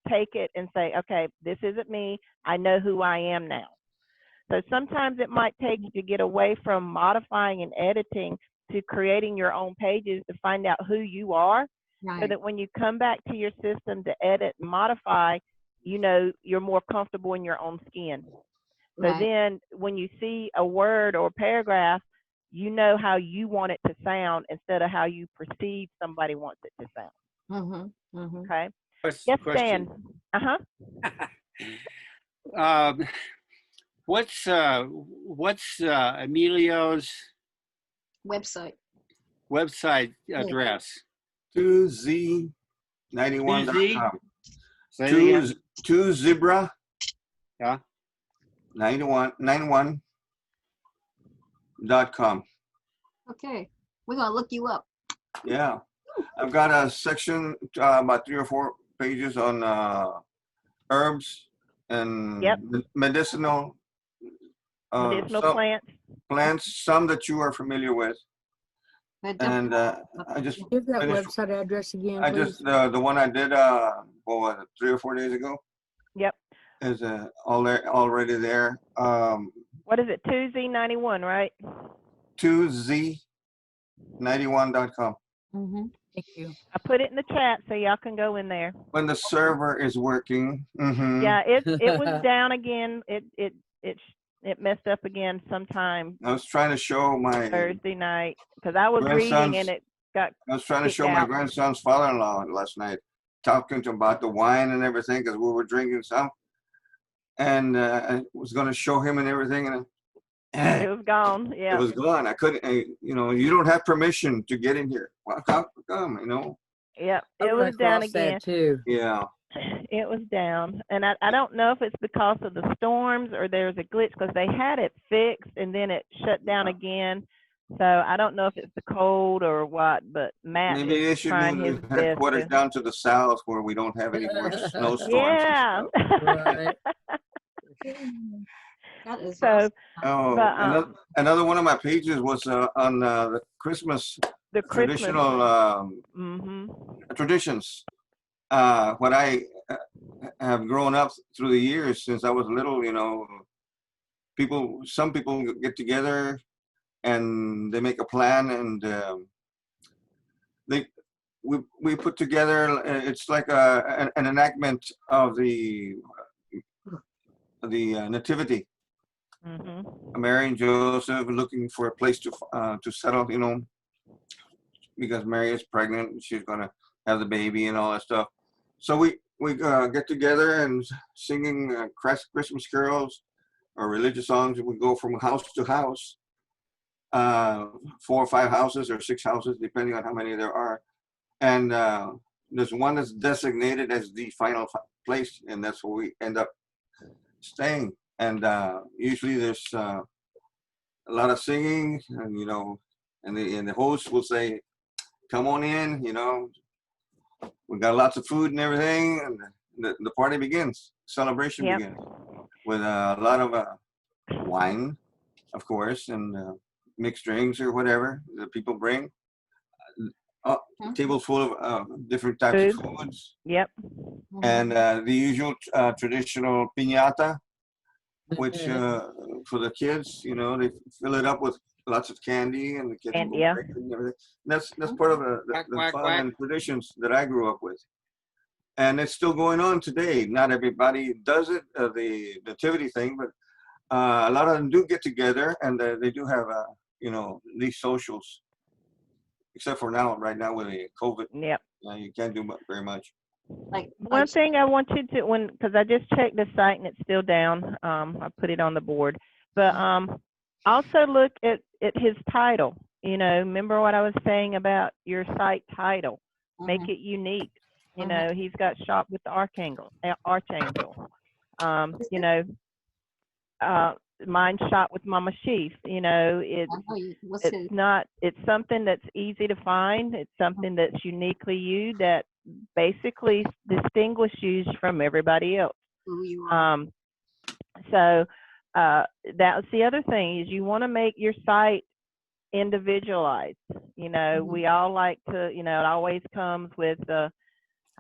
take it and say, okay, this isn't me. I know who I am now. So sometimes it might take you to get away from modifying and editing to creating your own pages to find out who you are, so Right. that when you come back to your system to edit and modify, you know, you're more comfortable in your own skin. So Right. then when you see a word or paragraph, you know how you want it to sound instead of how you perceive somebody wants it to sound. Mhm. Mhm. Okay. Yes, Dan. Uh-huh. What's Emilio's Website. website address? 2z91.com. Say it again. 2 zebra. Yeah. 91.com. Okay. We're gonna look you up. Yeah, I've got a section about 3 or 4 pages on herbs and medicinal Medicinal plants, some that you are familiar with. And I just Give that finished. website address again, I please. just the one I did 3 or 4 days ago Yep. is already there. What is it? 2Z91, right? 2z91.com. Mhm. Thank you. I put it in the chat so y'all can go in there. When the server is working. Yeah, it was down again. It messed up again sometime I was trying to show my Thursday night because I was reading and it got. I was trying to kicked show my out. grandson's father-in-law last night, talking to him about the wine and everything, because we were drinking some. And I was going to show him and everything, and It was gone. Yeah. it was gone. I couldn't. You don't have permission to get in here. Well, how come? Yep. I It run was down across that again. too. Yeah. It was down, and I don't know if it's because of the storms or there's a glitch because they had it fixed and then it shut down again. So I don't know if it's the cold or what, but Matt Maybe they is should trying his move the best headquarters to. down to the south where we don't have any more snowstorms. Yeah. And stuff. Right. That is So, awesome. Oh, but another one of my pages was on the Christmas the Christmas. traditional traditions. What I have grown up through the years since I was little, you know, some people get together and they make a plan, and we put together. It's like an enactment of the nativity. Mary and Joseph looking for a place to settle, you know, because Mary is pregnant. She's gonna have the baby and all that stuff. So we get together and singing Christmas carols or religious songs. We go from house to house, 4 or 5 houses or 6 houses, depending on how many there are. And there's one that's designated as the final place, and that's where we end up staying. And usually there's a lot of singing, and you know, and the host will say, "Come on in," you know. We got lots of food and everything, and the party begins. Celebration begins with a lot of wine, of course, and mixed drinks or whatever the people bring. Tables full of different types of foods. Yep. And the usual traditional piñata, which for the kids, you know, they fill it up with lots of candy, and the kids will go break it and everything. That's part of the fun and traditions that I grew up with, and it's still going on today. Not everybody does it, the nativity thing, but a lot of them do get together, and they do have you know, these socials. Except for right now with the COVID, you can't do very much. Like one thing I want you to, because I just checked the site and it's still down. I put it on the board, but also look at his title. You know, remember what I was saying about your site title? Make it unique. You know, he's got Shop with the Archangel. You know, mine Shop with Mama Sheaf. You know, it's something that's easy to find. It's something that's uniquely you, that basically distinguish you from everybody else. So that's the other thing, is you want to make your site individualized. You know, we all like to, you know, it always comes with I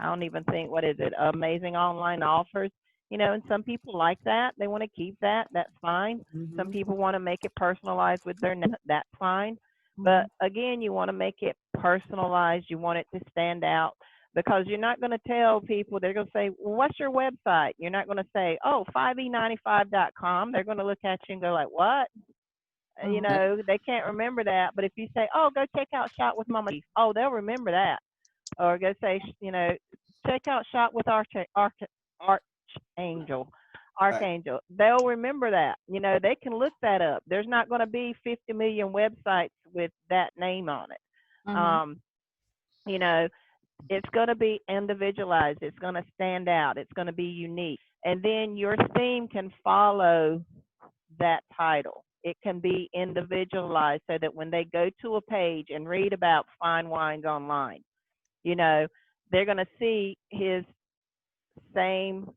don't even think, what is it, amazing online offers. You know, and some people like that. They want to keep that. That's fine. Some people want to make it personalized with their name. That's fine. But again, you want to make it personalized. You want it to stand out, because you're not going to tell people. They're going to say, well, what's your website? You're not going to say, oh, 5e95.com. They're going to look at you and go like, what? You know, they can't remember that. But if you say, oh, go check out Shop with Mama Sheaf, oh, they'll remember that. Or go say, you know, check out Shop with Archangel. They'll remember that. You know, they can look that up. There's not going to be 50 million websites with that name on it. You know, it's going to be individualized. It's going to stand out. It's going to be unique. And then your theme can follow that title. It can be individualized so that when they go to a page and read about fine wines online, you know, they're going to see his same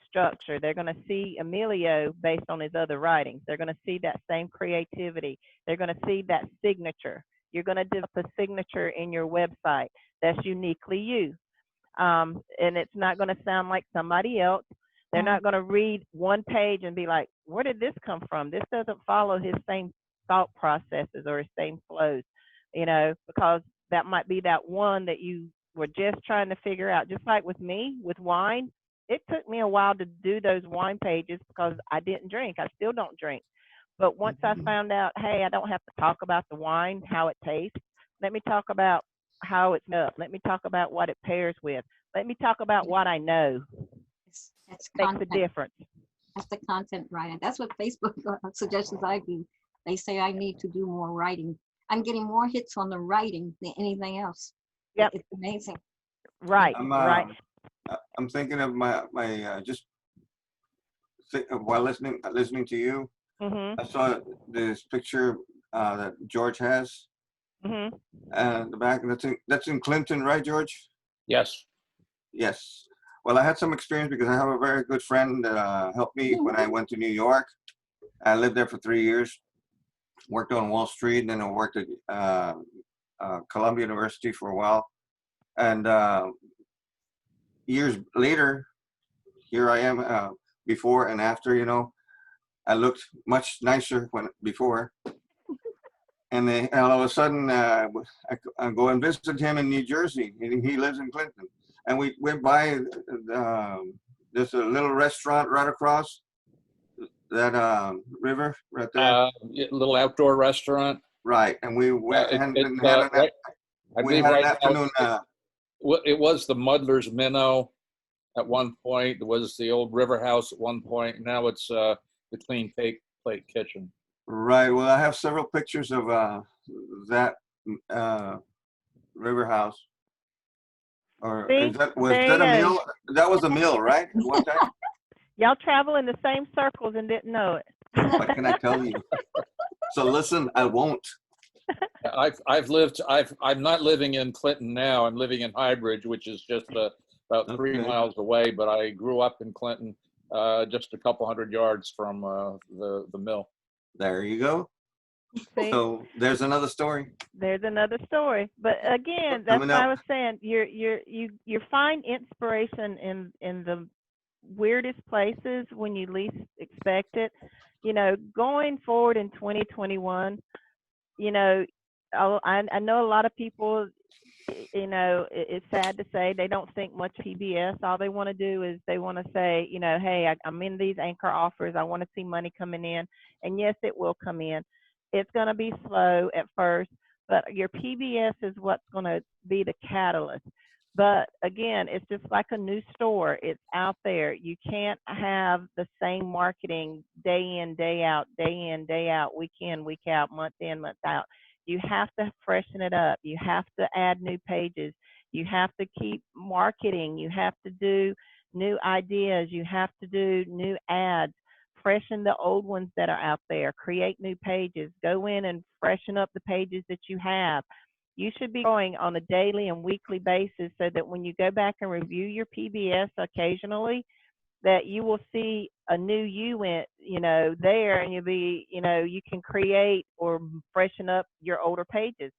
structure. They're going to see Emilio based on his other writings. They're going to see that same creativity. They're going to see that signature. You're going to develop a signature in your website that's uniquely you. And it's not going to sound like somebody else. They're not going to read one page and be like, where did this come from? This doesn't follow his same thought processes or his same flows, you know, because that might be that one that you were just trying to figure out. Just like with me, with wine, it took me a while to do those wine pages because I didn't drink. I still don't drink. But once I found out, hey, I don't have to talk about the wine, how it tastes. Let me talk about how it's made up. Let me talk about what it pairs with. Let me talk about what I know. That's Makes content. a difference. That's the content writing. That's what Facebook suggestions I do. They say I need to do more writing. I'm getting more hits on the writing than anything else. Yep. It's amazing. Right, right. I'm thinking of my just while listening to you, Mhm. I saw this picture that George has, Mhm. and the back. That's in Clinton, right, George? Yes. Yes. Well, I had some experience because I have a very good friend that helped me when I went to New York. I lived there for 3 years. Worked on Wall Street, and then I worked at Columbia University for a while. And years later, here I am, before and after. You know, I looked much nicer when before. And then all of a sudden, I go and visit him in New Jersey, and he lives in Clinton. And we went by, there's a little restaurant right across that river right there. Little outdoor restaurant. Right, and we went and had an, Right, I we believe had an right now afternoon. it was the Muddler's Minnow at one point. It was the old River House at one point. Now it's the Clean Plate Kitchen. Right. Well, I have several pictures of that river house. Or See, was there that you a go. meal? That was a meal, right? At one time. Y'all travel in the same circles and didn't know it. What can I tell you? So listen, I won't. I'm not living in Clinton now. I'm living in Highbridge, which is just about 3 Okay. miles away. But I grew up in Clinton, just a couple hundred yards from the mill. There you go. See, So there's another story. there's another story. But again, that's Coming why I up. was saying you find inspiration in the weirdest places when you least expect it. You know, going forward in 2021, you know, I know a lot of people, you know, it's sad to say they don't think much PBS. All they want to do is they want to say, you know, hey, I'm in these anchor offers. I want to see money coming in. And yes, it will come in. It's going to be slow at first, but your PBS is what's going to be the catalyst. But again, it's just like a new store. It's out there. You can't have the same marketing day in, day out, day in, day out, week in, week out, month in, month out. You have to freshen it up. You have to add new pages. You have to keep marketing. You have to do new ideas. You have to do new ads. Freshen the old ones that are out there. Create new pages. Go in and freshen up the pages that you have. You should be going on a daily and weekly basis so that when you go back and review your PBS occasionally, that you will see a new you in, you know, there, and you'll be, you know, you can create or freshen up your older pages.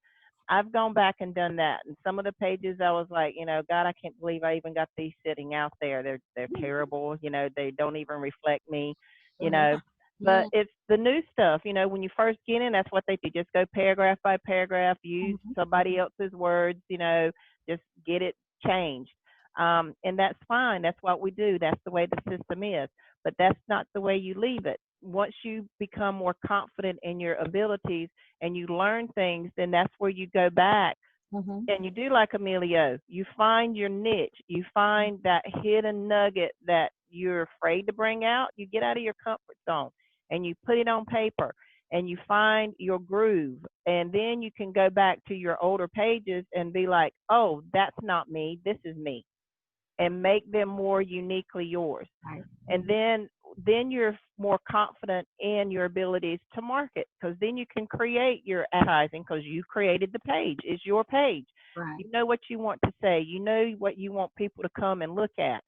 I've gone back and done that, and some of the pages I was like, you know, God, I can't believe I even got these sitting out there. They're terrible, you know, they don't even reflect me, you know. But it's the new stuff, you know, when you first get in, that's what they do. Just go paragraph by paragraph, use somebody else's words, you know, just get it changed. And that's fine. That's what we do. That's the way the system is. But that's not the way you leave it. Once you become more confident in your abilities and you learn things, then that's where you go back and you do like Emilio. You find your niche. You find that hidden nugget that you're afraid to bring out. You get out of your comfort zone and you put it on paper and you find your groove. And then you can go back to your older pages and be like, oh, that's not me. This is me. And make them more uniquely yours. Right. And then you're more confident in your abilities to market, because then you can create your advertising because you created the page. It's your page. Right. You know what you want to say. You know what you want people to come and look at.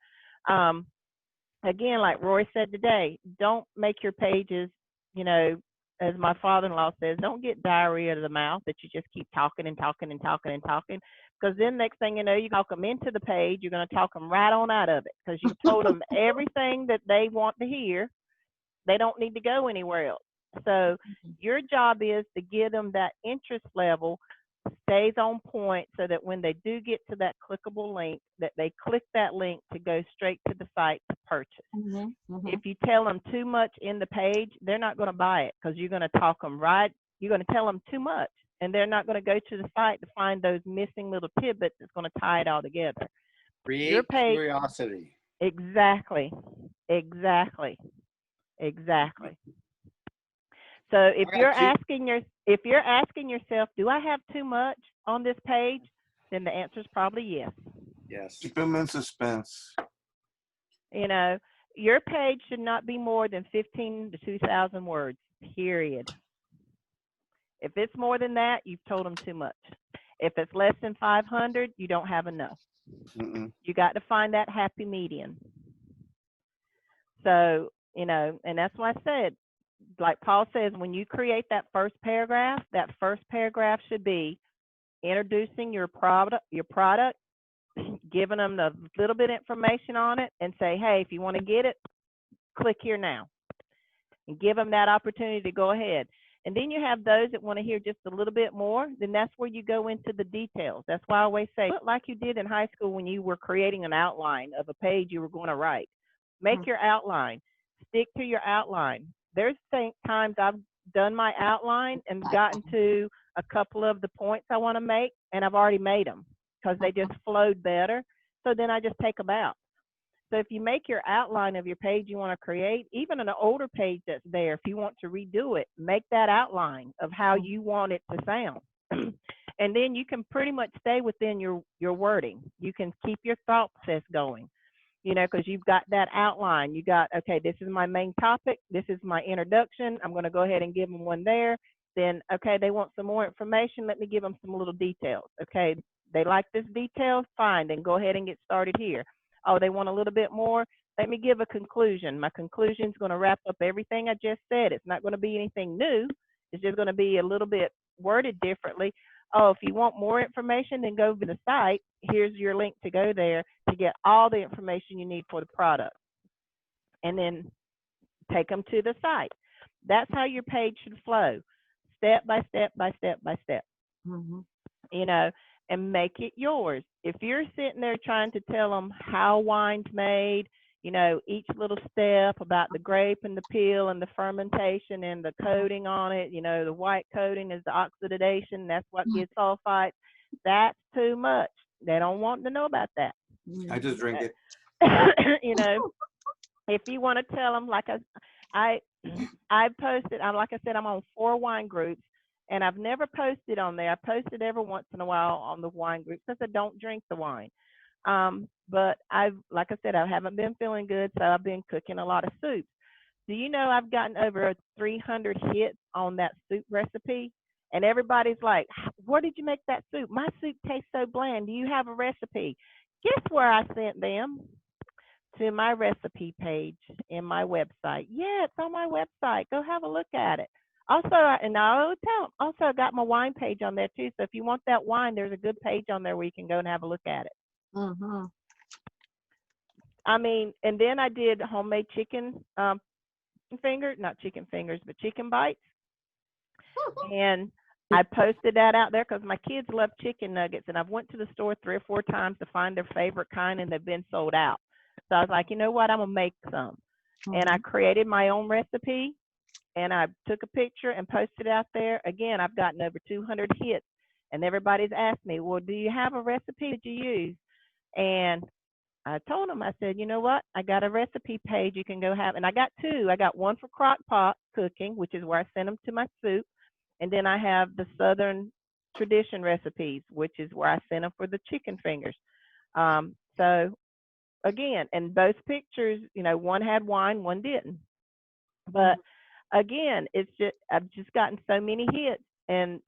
Again, like Roy said today, don't make your pages, you know, as my father-in-law says, don't get diarrhea of the mouth that you just keep talking and talking and talking and talking. Because then next thing you know, you talk them into the page, you're going to talk them right on out of it because you've told them everything that they want to hear. They don't need to go anywhere else. So your job is to give them that interest level stays on point so that when they do get to that clickable link, that they click that link to go straight to the site to purchase. If you tell them too much in the page, they're not going to buy it because you're going to talk them right. You're going to tell them too much, and they're not going to go to the site to find those missing little tidbits that's going to tie it all together. Create curiosity. Exactly. So if you're asking yourself, do I have too much on this page? Then the answer is probably yes. Yes. Keep them in suspense. You know, your page should not be more than 15 to 2,000 words, period. If it's more than that, you've told them too much. If it's less than 500, you don't have enough. Mm-mm. You got to find that happy median. So, you know, and that's why I said, like Paul says, when you create that first paragraph should be introducing your product, giving them the little bit of information on it, and say, hey, if you want to get it, click here now, and give them that opportunity to go ahead. And then you have those that want to hear just a little bit more, then that's where you go into the details. That's why I always say, like you did in high school when you were creating an outline of a page you were going to write. Make your outline. Stick to your outline. There's times I've done my outline and gotten to a couple of the points I want to make, and I've already made them because they just flowed better. So then I just take them out. So if you make your outline of your page you want to create, even an older page that's there, if you want to redo it, make that outline of how you want it to sound. And then you can pretty much stay within your wording. You can keep your thought process going, you know, because you've got that outline. You got, okay, this is my main topic. This is my introduction. I'm going to go ahead and give them one there. Then, okay, they want some more information. Let me give them some little details. Okay, they like this detail, fine. Then go ahead and get started here. Oh, they want a little bit more. Let me give a conclusion. My conclusion is going to wrap up everything I just said. It's not going to be anything new. It's just going to be a little bit worded differently. Oh, if you want more information, then go to the site. Here's your link to go there to get all the information you need for the product. And then take them to the site. That's how your page should flow, step by step by step by step. Mhm. You know, and make it yours. If you're sitting there trying to tell them how wine's made, you know, each little step about the grape and the peel and the fermentation and the coating on it, you know, the white coating is the oxidation, that's what gives sulfites, that's too much. They don't want to know about that. I just drink it. You know, if you want to tell them, like I posted, like I said, I'm on 4 wine groups. And I've never posted on there. I posted every once in a while on the wine group because I don't drink the wine. But like I said, I haven't been feeling good, so I've been cooking a lot of soups. Do you know I've gotten over 300 hits on that soup recipe? And everybody's like, where did you make that soup? My soup tastes so bland. Do you have a recipe? Guess where I sent them? To my recipe page in my website. Yeah, it's on my website. Go have a look at it. Also, and I always tell them, also I got my wine page on there too. So if you want that wine, there's a good page on there where you can go and have a look at it. Mhm. I mean, and then I did homemade chicken fingers, not chicken fingers, but chicken bites. And I posted that out there because my kids love chicken nuggets. And I've went to the store 3 or 4 times to find their favorite kind, and they've been sold out. So I was like, you know what, I'm going to make some. And I created my own recipe. And I took a picture and posted it out there. Again, I've gotten over 200 hits. And everybody's asked me, well, do you have a recipe that you use? And I told them, I said, you know what? I got a recipe page you can go have. And I got 2. I got one for crock pot cooking, which is where I send them to my soup. And then I have the Southern tradition recipes, which is where I send them for the chicken fingers. So again, and both pictures, you know, one had wine, one didn't. But again, it's just, I've just gotten so many hits, and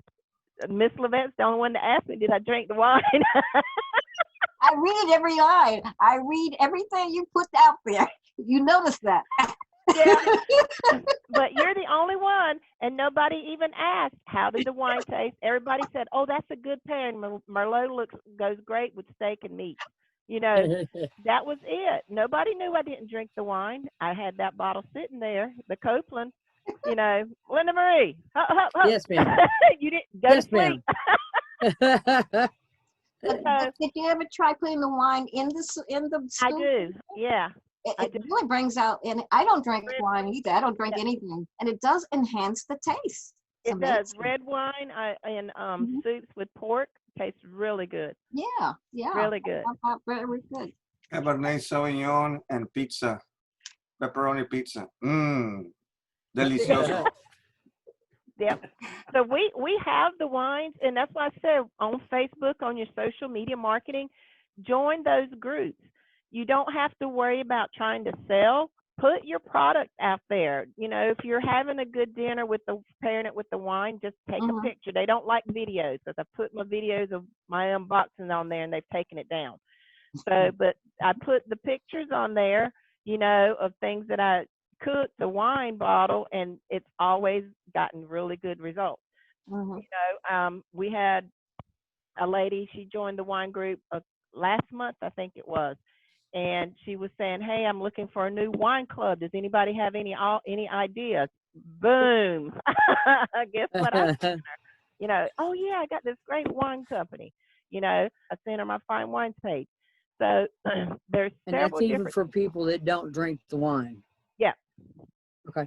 Miss Levette's the only one to ask me, did I drink the wine? I read every line. I read everything you put out there. You notice that. Yeah. But you're the only one, and nobody even asked, how did the wine taste? Everybody said, oh, that's a good pairing. Merlot goes great with steak and meat. You know, that was it. Nobody knew I didn't drink the wine. I had that bottle sitting there, the Copeland. You know, Linda Marie. Yes, ma'am. You didn't go Yes, to sleep. But did you ever try putting the wine in the I stew? do. Yeah. It really brings out, and I don't drink wine either. I don't drink anything, and it does enhance the taste. It does. Amazing. Red wine and soups with pork tastes really good. Yeah, yeah. Really good. Very good. Cabernet Sauvignon and pizza. Pepperoni pizza. Mmm. Delicioso. Yep. So we have the wines, and that's why I said on Facebook, on your social media marketing, join those groups. You don't have to worry about trying to sell. Put your product out there. You know, if you're having a good dinner with the pairing it with the wine, just take a picture. They don't like videos, because I put my videos of my unboxing on there and they've taken it down. So, but I put the pictures on there, you know, of things that I cooked, the wine bottle, and it's always gotten really good results. Mhm. You know, we had a lady, she joined the wine group last month, I think it was. And she was saying, "Hey, I'm looking for a new wine club. Does anybody have any ideas?" Boom! Guess what I sent her? You know, oh yeah, I got this great wine company. You know, I sent her my fine wines page. So there's And several that's even different. for people that don't drink the wine. Yeah. Okay.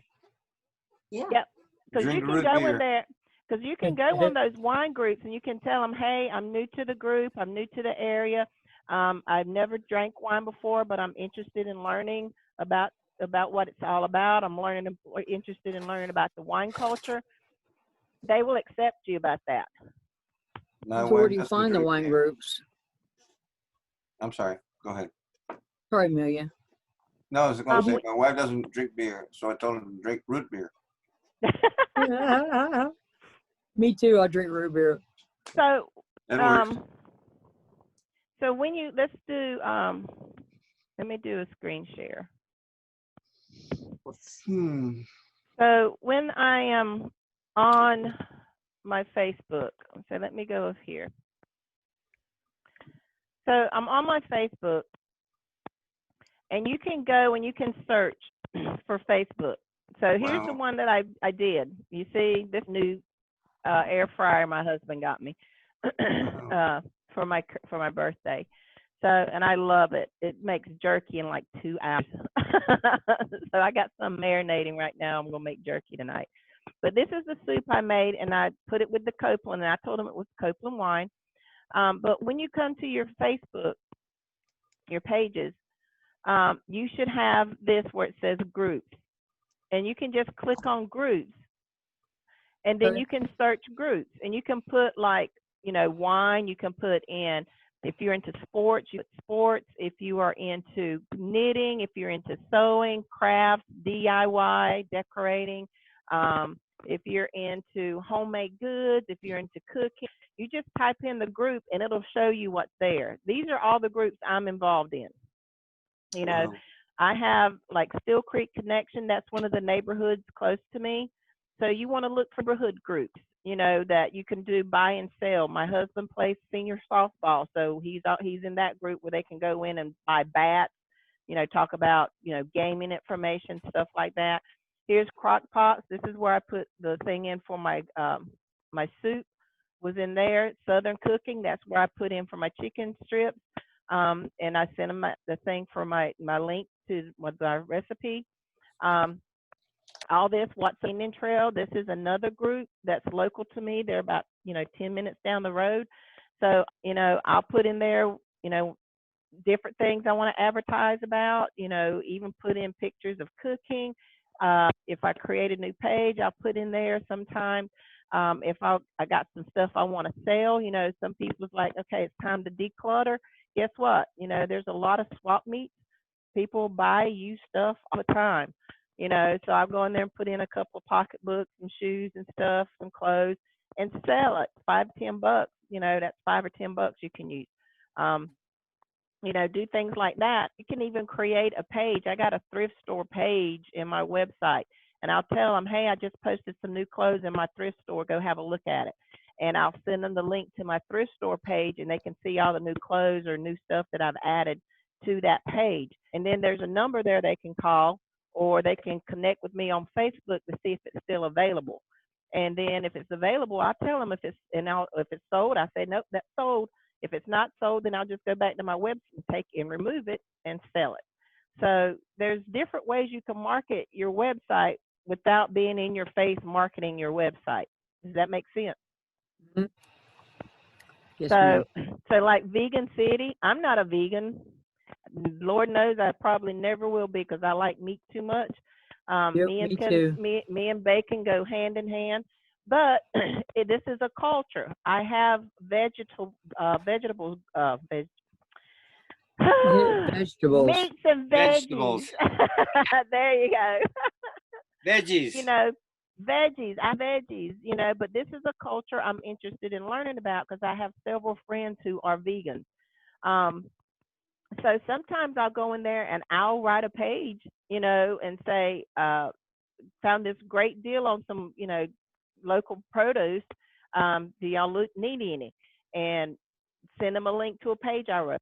Yeah. Yep. Because you Drink can root go beer. in there. Because you can go on those wine groups and you can tell them, "Hey, I'm new to the group. I'm new to the area. I've never drank wine before, but I'm interested in learning about what it's all about. I'm interested in learning about the wine culture." They will accept you about that. My So where wife do you doesn't find the drink wine beer. groups? I'm sorry. Go ahead. Sorry, Amelia. No, I was going to say We- my wife doesn't drink beer, so I told her to drink root beer. Me too. I drink root beer. So, It works. so when you let's do let me do a screen share. So when I am on my Facebook, so let me go up here. So I'm on my Facebook, and you can go and you can search for Facebook. So here's the Wow. one that I did. You see this new air fryer my husband got me for my birthday. So, and I love it. It makes jerky in like 2 hours. So I got some marinating right now. I'm gonna make jerky tonight. But this is the soup I made, and I put it with the Copeland, and I told him it was Copeland wine. But when you come to your Facebook, your pages, you should have this where it says groups, and you can just click on groups, and then Okay. you can search groups, and you can put like, you know, wine. You can put in, if you're into sports, you put sports. If you are into knitting, if you're into sewing, crafts, DIY, decorating, if you're into homemade goods, if you're into cooking, you just type in the group and it'll show you what's there. These are all the groups I'm involved in. You know, Wow. I have like Steel Creek Connection. That's one of the neighborhoods close to me. So you want to look for neighborhood groups, you know, that you can do buy and sell. My husband plays senior softball, so he's in that group where they can go in and buy bats, you know, talk about, you know, gaming information, stuff like that. Here's crock pots. This is where I put the thing in for my my soup was in there. Southern cooking. That's where I put in for my chicken strips. And I sent them the thing for my link to my recipe. All this, What's in Trail. This is another group that's local to me. They're about, you know, 10 minutes down the road. So, you know, I'll put in there, you know, different things I want to advertise about, you know, even put in pictures of cooking. If I create a new page, I'll put in there sometimes. If I got some stuff I want to sell, you know, some people's like, okay, it's time to declutter. Guess what? You know, there's a lot of swap meets. People buy used stuff all the time, you know, so I'll go in there and put in a couple of pocketbooks and shoes and stuff, some clothes, and sell it. $5-10, you know, that's $5 or $10 you can use. You know, do things like that. You can even create a page. I got a thrift store page in my website, and I'll tell them, hey, I just posted some new clothes in my thrift store. Go have a look at it. And I'll send them the link to my thrift store page, and they can see all the new clothes or new stuff that I've added to that page. And then there's a number there they can call, or they can connect with me on Facebook to see if it's still available. And then if it's available, I tell them if it's sold, I say, nope, that's sold. If it's not sold, then I'll just go back to my website and take and remove it and sell it. So there's different ways you can market your website without being in your face marketing your website. Does that make sense? Mhm. Yes, So, ma'am. so like Vegan City, I'm not a vegan. Lord knows I probably never will be because I like meat too much. Yep, me too. Me and bacon go hand in hand. But this is a culture. I have vegetables. Vegetables. Meats and veggies. Vegetables. There you go. Veggies. You know, veggies, but this is a culture I'm interested in learning about because I have several friends who are vegans. Um, so sometimes I'll go in there and I'll write a page, and say, found this great deal on some, local produce. Do y'all need any? And send them a link to a page I wrote,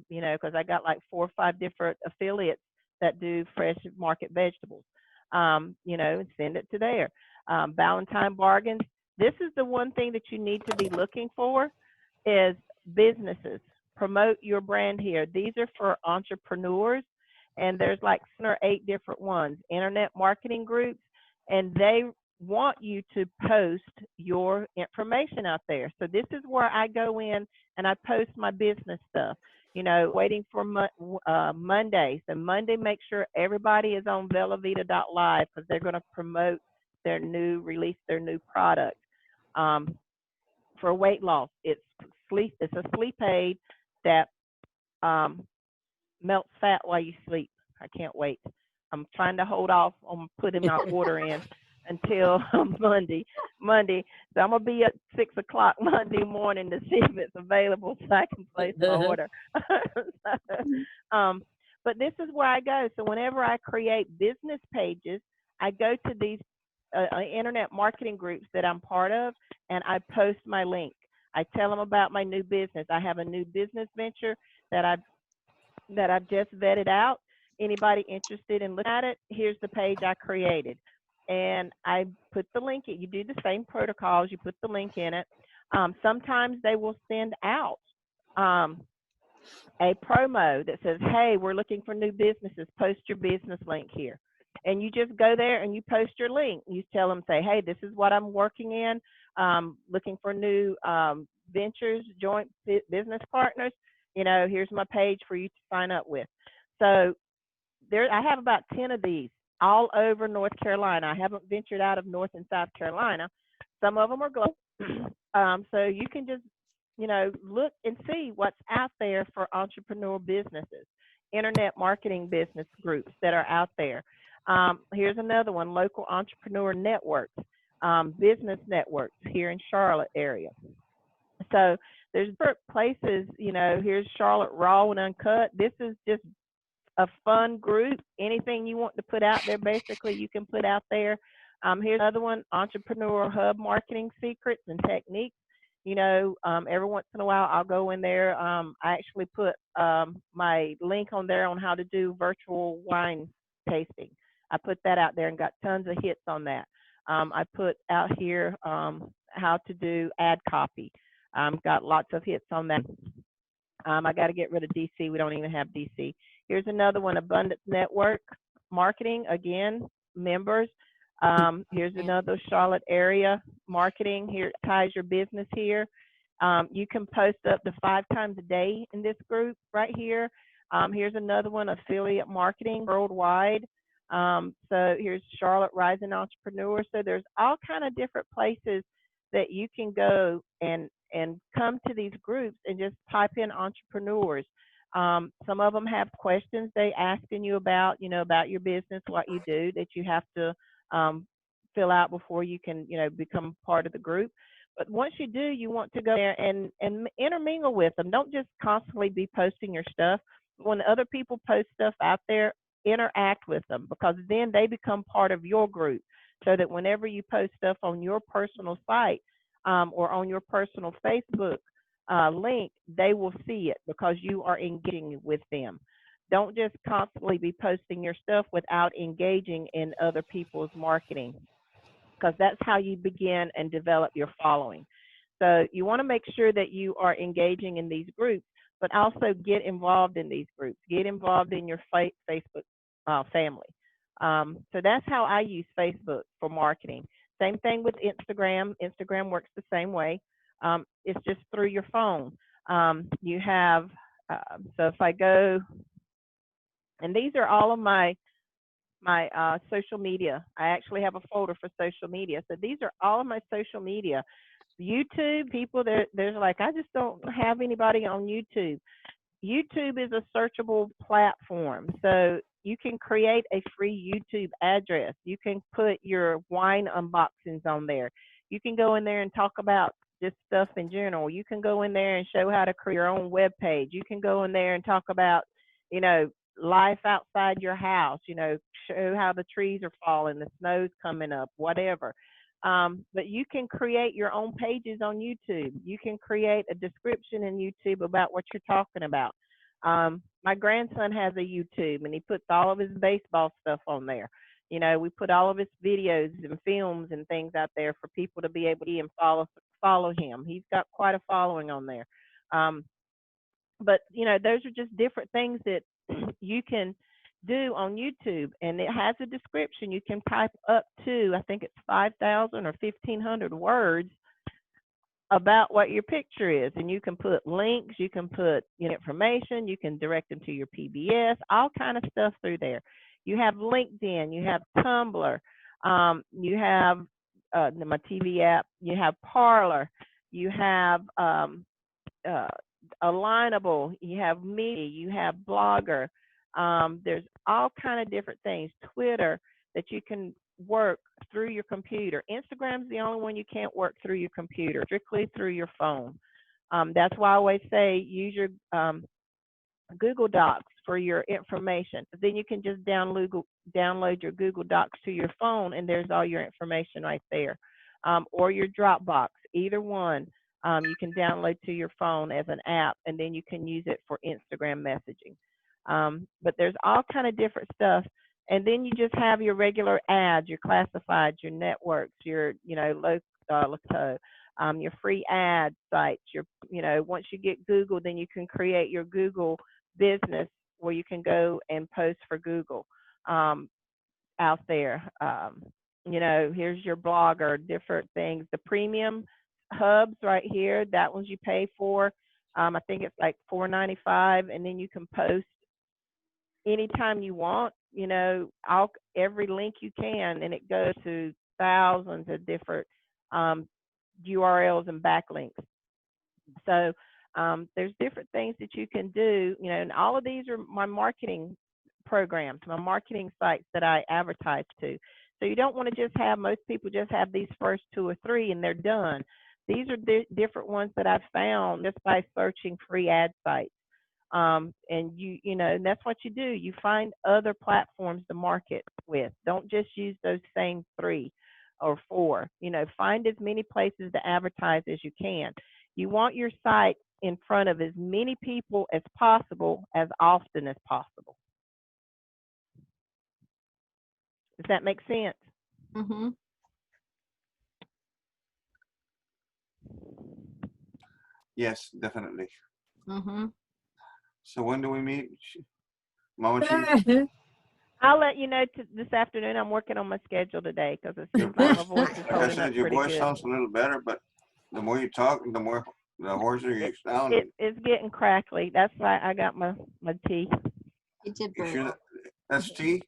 because I got like 4 or 5 different affiliates that do fresh market vegetables, and send it to there. Valentine bargains. This is the one thing that you need to be looking for is businesses. Promote your brand here. These are for entrepreneurs, and there's like 7 or 8 different ones, internet marketing groups, and they want you to post your information out there. So this is where I go in and I post my business stuff, waiting for Monday. So Monday, make sure everybody is on velavita.live because they're going to promote release their new product. For weight loss, it's a sleep aid that melts fat while you sleep. I can't wait. I'm trying to hold off on putting my order in until Monday. So I'm gonna be at 6 o'clock Monday morning to see if it's available so I can place my order. But this is where I go. So whenever I create business pages, I go to these internet marketing groups that I'm part of, and I post my link. I tell them about my new business. I have a new business venture that I've just vetted out. Anybody interested in looking at it, here's the page I created. And I put the link in. You do the same protocols. You put the link in it. Sometimes they will send out a promo that says, hey, we're looking for new businesses. Post your business link here. And you just go there and you post your link. You tell them, say, hey, this is what I'm working in, looking for new ventures, joint business partners. Here's my page for you to sign up with. So I have about 10 of these all over North Carolina. I haven't ventured out of North and South Carolina. Some of them are global. So you can just, look and see what's out there for entrepreneur businesses, internet marketing business groups that are out there. Here's another one, local entrepreneur networks, business networks here in Charlotte area. So there's different places, here's Charlotte Raw and Uncut. This is just a fun group. Anything you want to put out there, basically, you can put out there. Here's another one, Entrepreneur Hub Marketing Secrets and Techniques. Every once in a while, I'll go in there. I actually put my link on there on how to do virtual wine tasting. I put that out there and got tons of hits on that. I put out here how to do ad copy. Got lots of hits on that. I got to get rid of DC. We don't even have DC. Here's another one, Abundance Network Marketing. Again, members. Here's another Charlotte area marketing. Here ties your business here. You can post up to 5 times a day in this group right here. Here's another one, Affiliate Marketing Worldwide. So here's Charlotte Rising Entrepreneur. So there's all kind of different places that you can go and come to these groups and just type in entrepreneurs. Some of them have questions they asking you about, about your business, what you do, that you have to fill out before you can, become part of the group. But once you do, you want to go there and intermingle with them. Don't just constantly be posting your stuff. When other people post stuff out there, interact with them, because then they become part of your group, so that whenever you post stuff on your personal site or on your personal Facebook link, they will see it because you are engaging with them. Don't just constantly be posting your stuff without engaging in other people's marketing, because that's how you begin and develop your following. So you want to make sure that you are engaging in these groups, but also get involved in these groups. Get involved in your Facebook family. So that's how I use Facebook for marketing. Same thing with Instagram. Instagram works the same way. It's just through your phone. You have, so if I go, and these are all of my social media. I actually have a folder for social media. So these are all of my social media. YouTube, people, there's like, I just don't have anybody on YouTube. YouTube is a searchable platform. So you can create a free YouTube address. You can put your wine unboxings on there. You can go in there and talk about just stuff in general. You can go in there and show how to create your own web page. You can go in there and talk about, you know, life outside your house, you know, show how the trees are falling, the snow's coming up, whatever. But you can create your own pages on YouTube. You can create a description in YouTube about what you're talking about. My grandson has a YouTube, and he puts all of his baseball stuff on there. You know, we put all of his videos and films and things out there for people to be able to follow him. He's got quite a following on there. But you know, those are just different things that you can do on YouTube, and it has a description. You can type up to, I think it's 5,000 or 1,500 words about what your picture is, and you can put links, you can put, you know, information, you can direct them to your PBS, all kind of stuff through there. You have LinkedIn, you have Tumblr, you have my TV app, you have Parler, you have Alignable, you have Me, you have Blogger. There's all kind of different things. Twitter, that you can work through your computer. Instagram's the only one you can't work through your computer, strictly through your phone. That's why I always say use your Google Docs for your information. Then you can just download your Google Docs to your phone, and there's all your information right there. Or your Dropbox, either one. You can download to your phone as an app, and then you can use it for Instagram messaging. But there's all kind of different stuff. And then you just have your regular ads, your classifieds, your networks, your, you know, local, your free ad sites. Your, you know, once you get Google, then you can create your Google business where you can go and post for Google out there. You know, here's your Blogger, different things. The premium hubs right here, that one's you pay for. I think it's like $4.95, and then you can post anytime you want, you know, every link you can, and it goes to thousands of different URLs and backlinks. So there's different things that you can do, you know, and all of these are my marketing programs, my marketing sites that I advertise to. So you don't want to just have, most people just have these first 2 or 3 and they're done. These are different ones that I've found just by searching free ad sites. And you know, and that's what you do. You find other platforms to market with. Don't just use those same 3 or 4. You know, find as many places to advertise as you can. You want your site in front of as many people as possible, as often as possible. Does that make sense? Mm-hmm. Yes, definitely. Mm-hmm. So when do we meet, Mama Chief? I'll let you know this afternoon. I'm working on my schedule today because it Your seems like my voice, voice is like I holding up said, your pretty voice good. sounds a little better, but the more you talk, the more the hoarser you sound. It's getting crackly. That's why I got my tea. You did You very sure well. that's tea?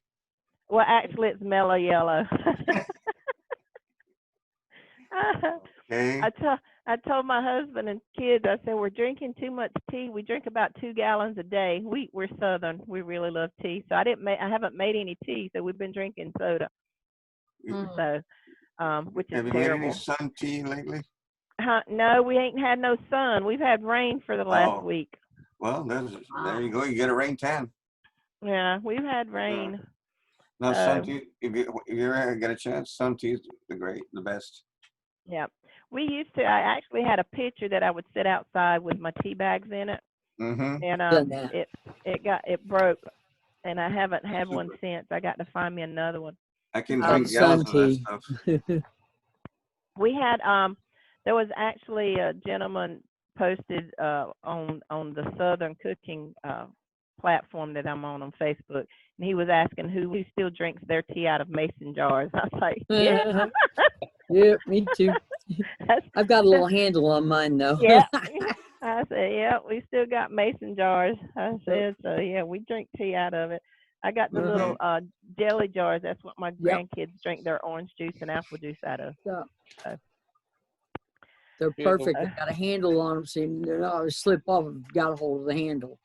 Well, actually, it's mellow yellow. Okay. I told my husband and kids, I said, we're drinking too much tea. We drink about 2 gallons a day. We're Southern. We really love tea. So I haven't made any tea. So we've been drinking soda. Mm. So, which is Have you terrible. made any sun tea lately? No, we ain't had no sun. We've had rain for the last week. Well, there you go. You get a rain tan. Yeah, we've had rain. Now, sun tea, if you ever get a chance, sun tea is the best. Yeah. We used to, I actually had a pitcher that I would sit outside with my tea bags in it. Mm-hmm. And it broke, and I haven't had one since. I got to find me another one. I can drink gallons of that stuff. We had there was actually a gentleman posted on the Southern Cooking platform that I'm on Facebook, and he was asking who still drinks their tea out of mason jars. I was like, yeah. Yeah, me too. I've got a little handle on mine though. Yeah. I said, yeah, we still got mason jars. I said, so yeah, we drink tea out of it. I got the little jelly jars. That's what my grandkids drink their orange juice and apple juice out of. Yeah. So. They're perfect. They've got a handle on them, so they're not going to slip off if you've got a hold of the handle.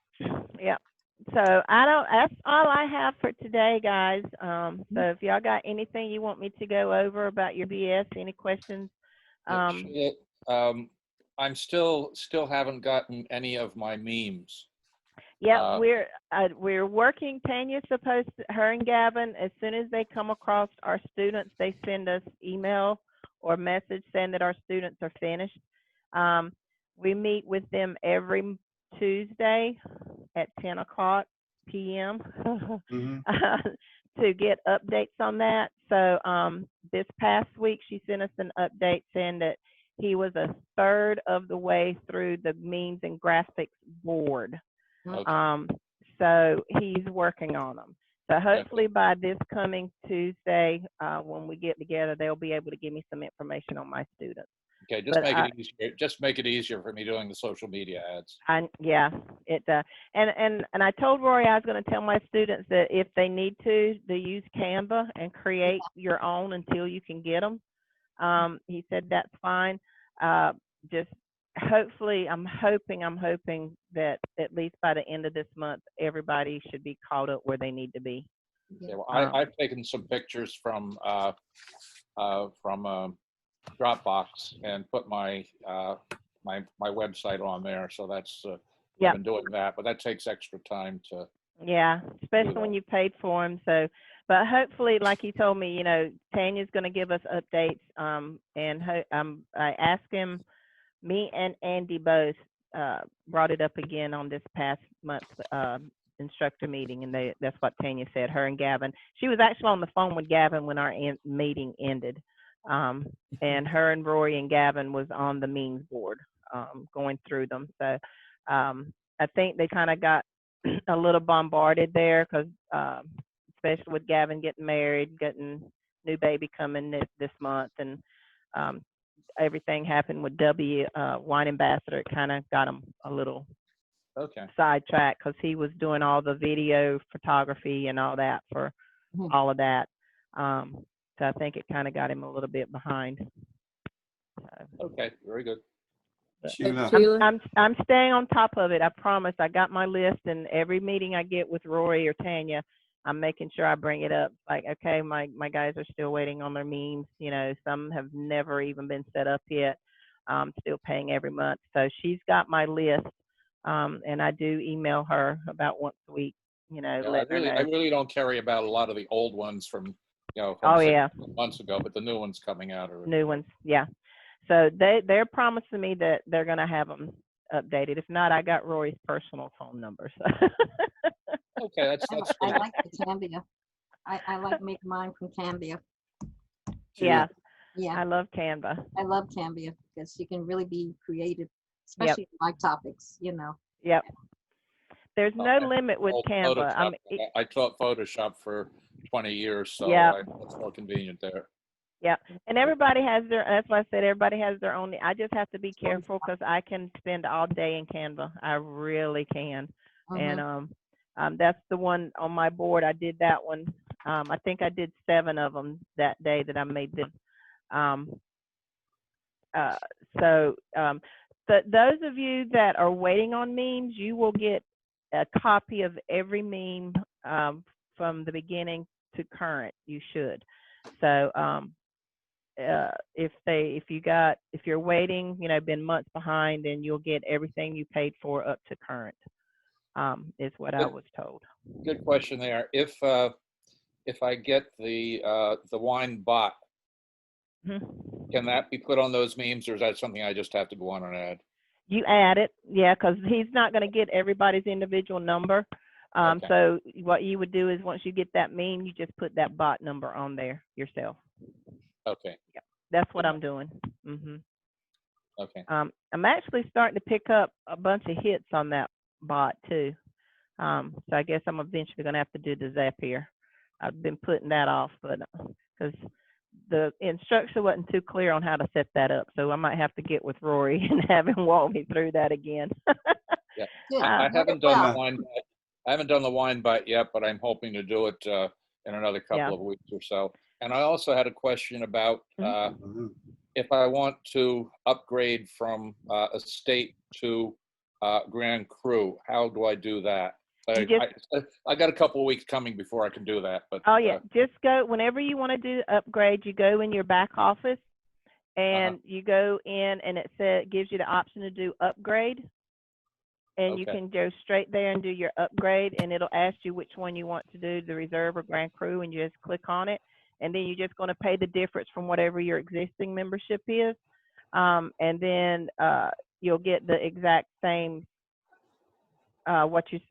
So that's all I have for today, guys. So if y'all got anything you want me to go over about your BS, any questions? I'm still haven't gotten any of my memes. Yeah, Uh, we're working. Tanya's supposed to, her and Gavin, as soon as they come across our students, they send us email or message saying that our students are finished. We meet with them every Tuesday at 10 o'clock p.m. Mhm. to get updates on that. So this past week, she sent us an update saying that he was a third of the way through the memes and graphics board. Okay. So he's working on them. So hopefully by this coming Tuesday, when we get together, they'll be able to give me some information on my students. Okay, just make it easier. Just make it easier for me doing the social media ads. Yeah, it and I told Rory I was going to tell my students that if they need to use Canva and create your own until you can get them. He said that's fine. Just hopefully, I'm hoping that at least by the end of this month, everybody should be caught up where they need to be. Okay, well, I've taken some pictures from Dropbox and put my my website on there. So that's I've been doing that, but that takes extra time to. Yeah, especially when you paid for them. So, but hopefully, like he told me, Tanya's going to give us updates. And I asked him. Me and Andy both brought it up again on this past month's instructor meeting, and that's what Tanya said. Her and Gavin. She was actually on the phone with Gavin when our meeting ended, and her and Rory and Gavin was on the memes board going through them. So I think they kind of got a little bombarded there because, especially with Gavin getting married, getting new baby coming this month, and everything happened with Wine Ambassador. It kind of got him a little sidetracked because he was doing all the video photography and all that for all of that. So I think it kind of got him a little bit behind. So. Okay, very good. Sheila. I'm staying on top of it. I promise. I got my list, and every meeting I get with Rory or Tanya, I'm making sure I bring it up. Like, okay, my guys are still waiting on their memes. Some have never even been set up yet. Still paying every month. So she's got my list, and I do email her about once a week. I really don't carry about a lot of the old ones from 6 months ago, but the new ones coming out are new ones. Yeah. So they're promising me that they're gonna have them updated. If not, I got Rory's personal phone number. So. Okay, that's I like the Cambia. I like make mine from Cambia. Yeah. Yeah. I love Canva. I love Cambia because you can really be creative, especially my topics, Yep. There's no limit with Canva. I taught Photoshop for 20 years, so it's more convenient there. Yeah, and everybody has that's why I said everybody has their own. I just have to be careful because I can spend all day in Canva. I really can. And that's the one on my board. I did that one. I think I did 7 of them that day that I made them. Those of you that are waiting on memes, you will get a copy of every meme from the beginning to current. You should. So if you're waiting, been months behind, then you'll get everything you paid for up to current. Is what I was told. Good question there. If I get the wine bot, can that be put on those memes, or is that something I just have to go on and add? You add it, yeah, because he's not going to get everybody's individual number. So what you would do is once you get that meme, you just put that bot number on there yourself. Okay. Yeah, that's what I'm doing. Okay. I'm actually starting to pick up a bunch of hits on that bot too. So I guess I'm eventually going to have to do the Zapier. I've been putting that off, but because the instruction wasn't too clear on how to set that up, so I might have to get with Rory and have him walk me through that again. Yeah, I haven't done the wine bite. I haven't done the wine bite yet, but I'm hoping to do it in another couple of weeks or so. And I also had a question about if I want to upgrade from Estate to Grand Cru, how do I do that? I got a couple of weeks coming before I can do that. But Oh yeah, just go whenever you want to do upgrade. You go in your back office, and you go in, and it gives you the option to do upgrade, and you can go straight there and do your upgrade, and it'll ask you which one you want to do, the reserve or grand crew, and you just click on it, and then you're just going to pay the difference from whatever your existing membership is, and then you'll get the exact same.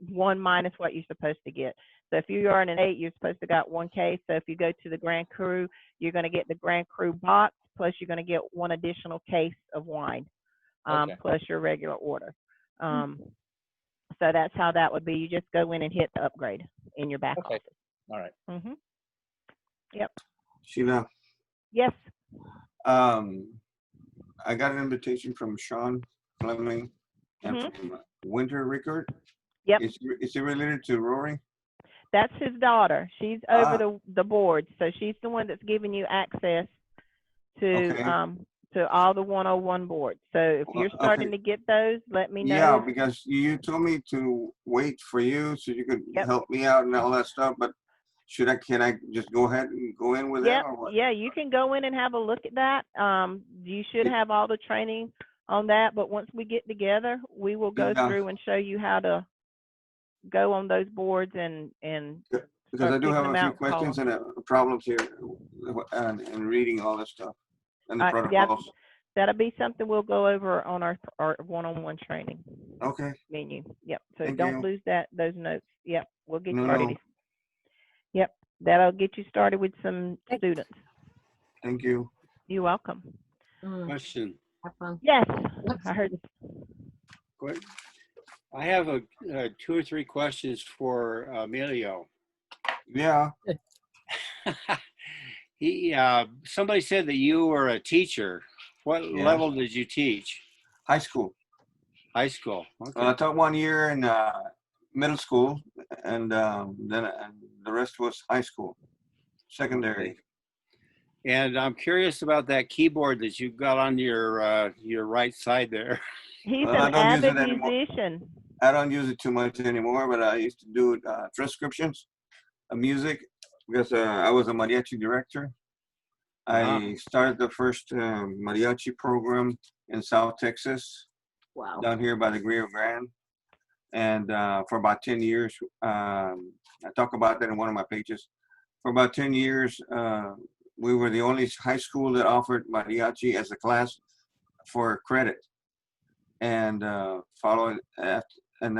One minus what you're supposed to get. So if you are in an 8, you're supposed to got 1 case. So if you go to the Grand Cru, you're going to get the Grand Cru box, plus you're going to get 1 additional case of wine, plus your regular order. So that's how that would be. You just go in and hit the upgrade in your back office. All right. Mm-hmm. Yep. Sheila, Yes. I got an invitation from Sean Fleming and from Winter Rickard. Yep. Is he related to Rory? That's his daughter. She's over the board, so she's the one that's giving you access to all the 101 boards. So if you're starting to get those, let me know. Yeah, because you told me to wait for you so you could help me out and all that stuff. But can I just go ahead and go in with that or what? Yeah, you can go in and have a look at that. You should have all the training on that, but once we get together, we will go through and show you how to go on those boards and because I do have a few questions and problems here and reading all this stuff and the protocols. That'll be something we'll go over on our one-on-one training menu. Yep. So don't lose those notes. Yep. We'll get you started. Yep. That'll get you started with some students. Thank you. You're welcome. Question. Yes, I heard. Good. I have 2 or 3 questions for Emilio. Yeah. Somebody said that you were a teacher. What level did you teach? High school. High school. Okay. I taught 1 year in middle school, and then the rest was high school, secondary. Okay. And I'm curious about that keyboard that you got on your right side there. He's an avid musician. I don't use it too much anymore, but I used to do transcriptions of music because I was a mariachi director. I started the first mariachi program in South Texas, down here by the Rio Grande. And for about 10 years, I talk about that in one of my pages. For about 10 years, we were the only high school that offered mariachi as a class for credit. And then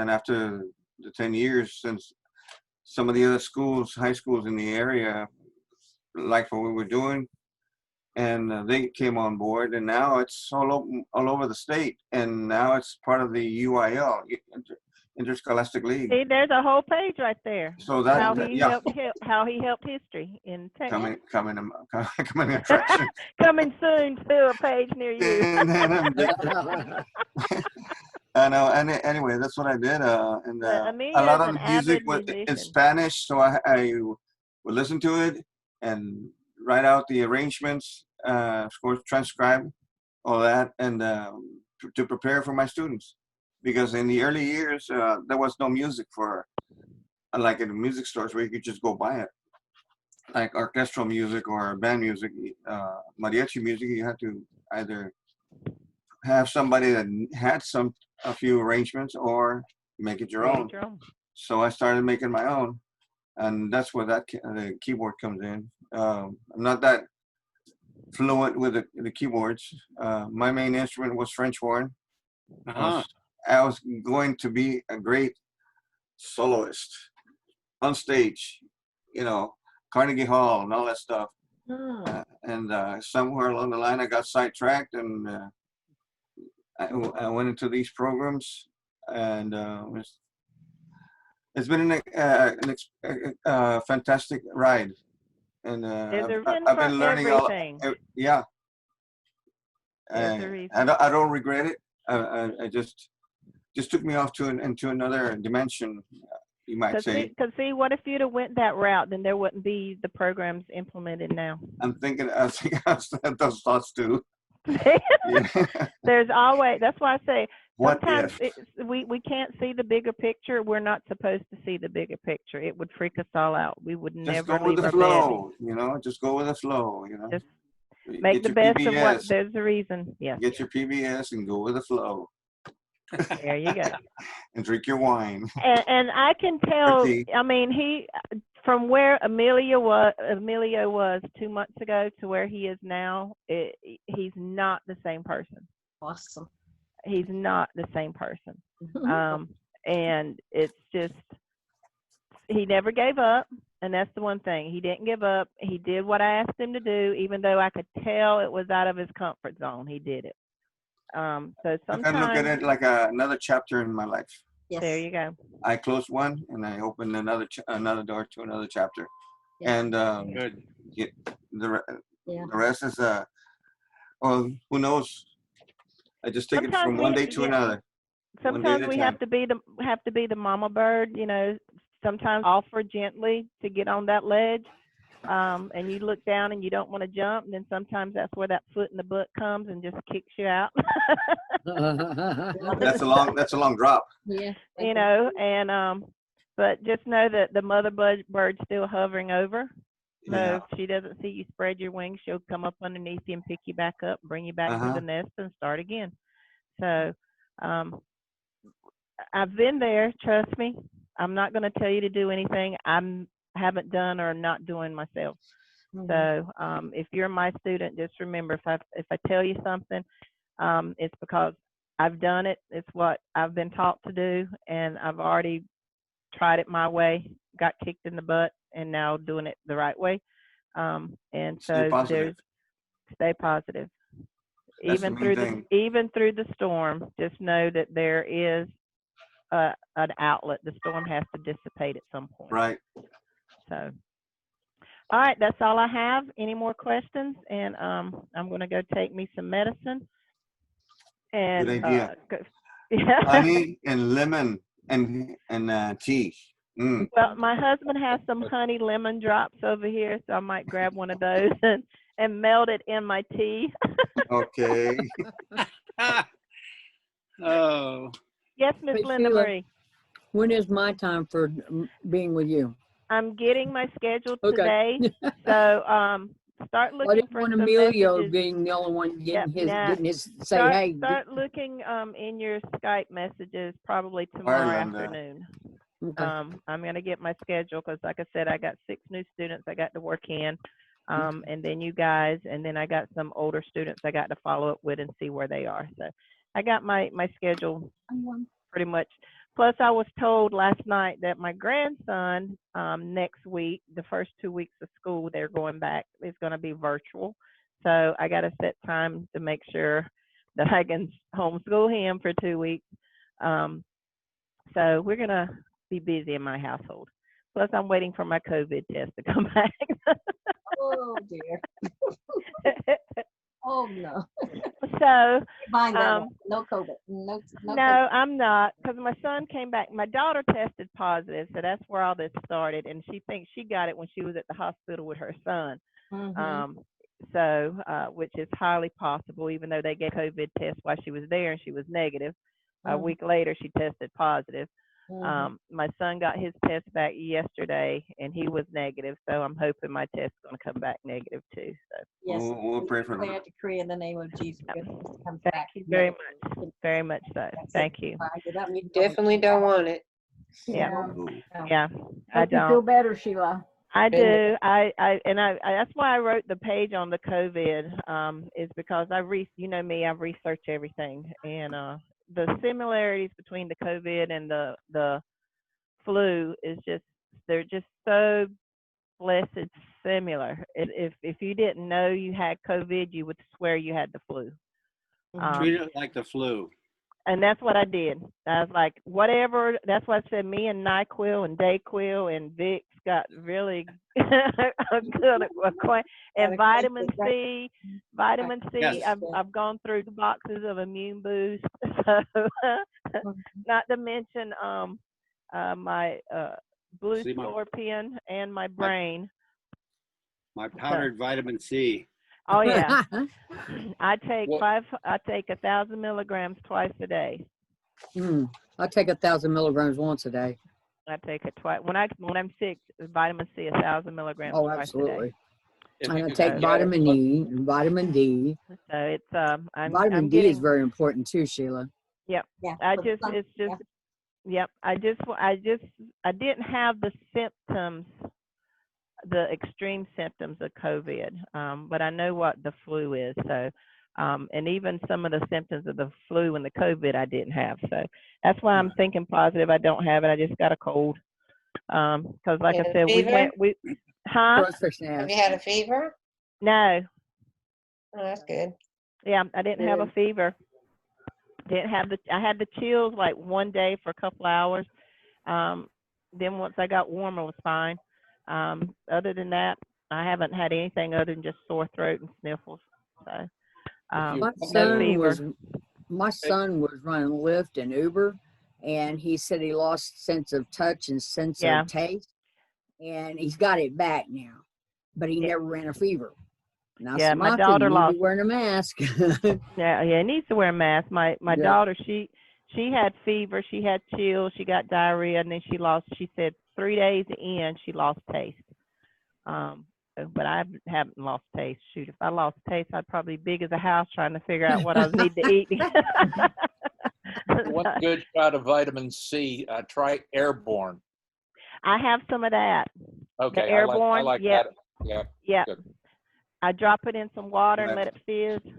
after the 10 years, since some of the other schools, high schools in the area, liked what we were doing, and they came on board, and now it's all over the state, and now it's part of the UIL, Interscholastic League. See, there's a whole page right there. So that how he helped history in Texas. Coming attraction. Coming soon to a page near you. I know. And anyway, that's what I did. And a lot of the music was in Spanish, so I would listen to it and write out the arrangements, of course, transcribe all that, and to prepare for my students. Because in the early years, there was no music like in music stores where you could just go buy it. Like orchestral music or band music, mariachi music, you had to either have somebody that had a few arrangements or make it your own. So I started making my own, and that's where the keyboard comes in. I'm not that fluent with the keyboards. My main instrument was French horn. I was going to be a great soloist on stage, Carnegie Hall and all that stuff. And somewhere along the line, I got sidetracked, and I went into these programs, and it's been a fantastic ride. And I've been learning everything. Yeah. I don't regret it. I just took me off into another dimension, you might say. Because see, what if you'd have went that route, then there wouldn't be the programs implemented now. I think those thoughts too. Yeah. There's always, that's why I say What sometimes if? we can't see the bigger picture. We're not supposed to see the bigger picture. It would freak us all out. We would Just never go with leave the our bed. flow, just go with the flow, Just make Get the your best of what, PBS, there's a reason. Yes, get your PBS and go with the flow there you go. and drink your wine. And I can Or tell, tea. I mean, from where Emilio was 2 months ago to where he is now, he's not the same person. Awesome. He's not the same person. And it's just, he never gave up. And that's the one thing. He didn't give up. He did what I asked him to do, even though I could tell it was out of his comfort zone. He did it. So I can look at sometimes, it like another chapter in my life. Yes. there you go. I closed one and I opened another door to another chapter. Yeah. And Good. the Yeah. rest is well, who knows? I just take it Sometimes from one day to another. One day at Sometimes a we time. have to be the mama bird, sometimes offer gently to get on that ledge. And you look down and you don't want to jump, and then sometimes that's where that foot in the butt comes and just kicks you out. That's a long drop. Yeah. But just know that the mother bird's still hovering over. So Yeah. if she doesn't see you spread your wings, she'll come up underneath you and pick you back up, bring you back to the nest and start again. So I've been there, trust me. I'm not going to tell you to do anything I haven't done or not doing myself. So if you're my student, just remember, if I tell you something, it's because I've done it. It's what I've been taught to do, and I've already tried it my way, got kicked in the butt, and now doing it the right way. And Stay so positive. stay positive. That's the main thing. Even through the storm, just know that there is an outlet. The storm has to dissipate at some point. Right. So, all right, that's all I have. Any more questions? And I'm going to go take me some medicine. And Good idea. yeah. Honey and lemon and tea. Mm. Well, my husband has some honey lemon drops over here, so I might grab one of those and melt it in my tea. Okay. Oh. Yes, Miss Hey, Linda Sheila. Marie. When is my time for being with you? I'm getting my schedule Okay. today, so start I looking didn't for want some Emilio messages. being the only one Yep, getting his say, hey. Start looking in your Skype messages probably tomorrow Ireland, afternoon. Okay. I'm going to get my schedule because, like I said, I got 6 new students I got to work in, and then you guys, and then I got some older students I got to follow up with and see where they are. So I got my schedule pretty much. Plus, I was told last night that my grandson next week, the first 2 weeks of school, they're going back. It's going to be virtual. So I got to set time to make sure that I can homeschool him for 2 weeks. So we're going to be busy in my household. Plus, I'm waiting for my COVID test to come back. Oh dear. Oh no. So Find that one. No COVID. No no, COVID. I'm not, because my son came back. My daughter tested positive, so that's where all this started. And she thinks she got it when she was at the hospital with her son. Which is highly possible, even though they gave COVID test while she was there and she was negative. A week later, she tested positive. My son got his test back yesterday, and he was negative. So I'm hoping my test is going to come back negative too. So Yes. We'll pray for them. Declare, decree in the name of Jesus. Comes thank back you very negative. much, very much so. That's Thank it. you. Bind it up. You definitely don't want it. Yeah, Ooh. yeah. I Hope you feel don't. better, Sheila. I do. I that's why I wrote the page on the COVID, is because you know me, I've researched everything, and the similarities between the COVID and the flu is they're just so blessed similar. If you didn't know you had COVID, you would swear you had the flu. Treat it like the flu. And that's what I did. I was like, whatever. That's why I said me and NyQuil and Dayquil and Vicks got really a good acquaintance. And vitamin C. Vitamin C. Yes. I've gone through the boxes of Immune Boost. So, not to mention my Blue See, Scorpion and my brain. my powdered vitamin C. Oh yeah. I take Well- 1,000 milligrams twice a day. I take 1,000 milligrams once a day. I take it twice. When I'm sick, vitamin C, 1,000 milligrams Oh, twice a day. absolutely. If And I you take can get vitamin it, E and vitamin D. So it's Vitamin I'm D is getting. very important too, Sheila. Yeah. I for just some- it's yeah. just yep. I didn't have the symptoms, the extreme symptoms of COVID, but I know what the flu is. So, and even some of the symptoms of the flu and the COVID I didn't have. So that's why I'm thinking positive. I don't have it. I just got a cold. Because like You I had a said, fever? huh? Growth fixing Have ass. you had a fever? No, Oh, that's good. yeah, I didn't have a fever. Didn't have I had the chills like one day for a couple hours. Then once I got warmer, it was fine. Other than that, I haven't had anything other than just sore throat and sniffles. So, you- My no son fever. was running Lyft and Uber, and he said he lost sense of touch and sense Yeah. of taste, and he's got it back now, but he Yeah. never ran a fever. And I Yeah, said, my "Martha, daughter you need to lost. be wearing a mask." Yeah, he needs to wear a mask. My Yeah. daughter, she had fever, she had chills, she got diarrhea, and then she said 3 days in she lost taste. But I haven't lost taste. Shoot, if I lost taste, I'd probably be big as a house trying to figure out what I need to eat. one good shot of vitamin C. Try Airborne. I have some of that. Okay, I Airborne, like yep. that. Yeah. Yep. Good. I drop it in some water and Right. let it fizz.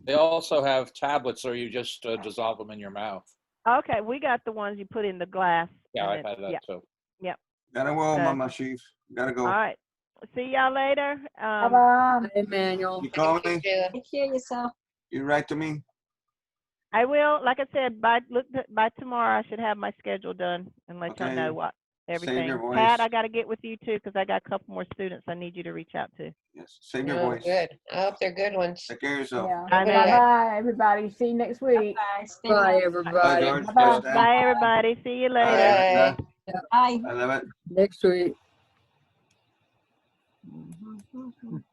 They also have tablets, or you just dissolve them in your mouth. Okay, we got the ones you put in the glass. Yeah, and I've had that yeah. too. Gotta go, So- Mama Chief. Gotta All go. right. See y'all later. Hi, Emmanuel. You call Thank you, me? Sheila. Take care of yourself. You write to me? I will, like I said, by tomorrow I should have my schedule done and let y'all Okay. know what everything. your voice. Pat, I got to get with you too because I got a couple more students I need you to reach out to. Yes. Save your Oh, voice. good. I hope they're good ones. Take care of yourself. Yeah. I know. Bye-bye, everybody. See you next week. Bye. Stay Bye, well. Bye, everybody. George. Bye-bye. Bye, Stan. Bye, everybody. See you later. Bye. Bye. Bye. I love it. Next week. Mhm.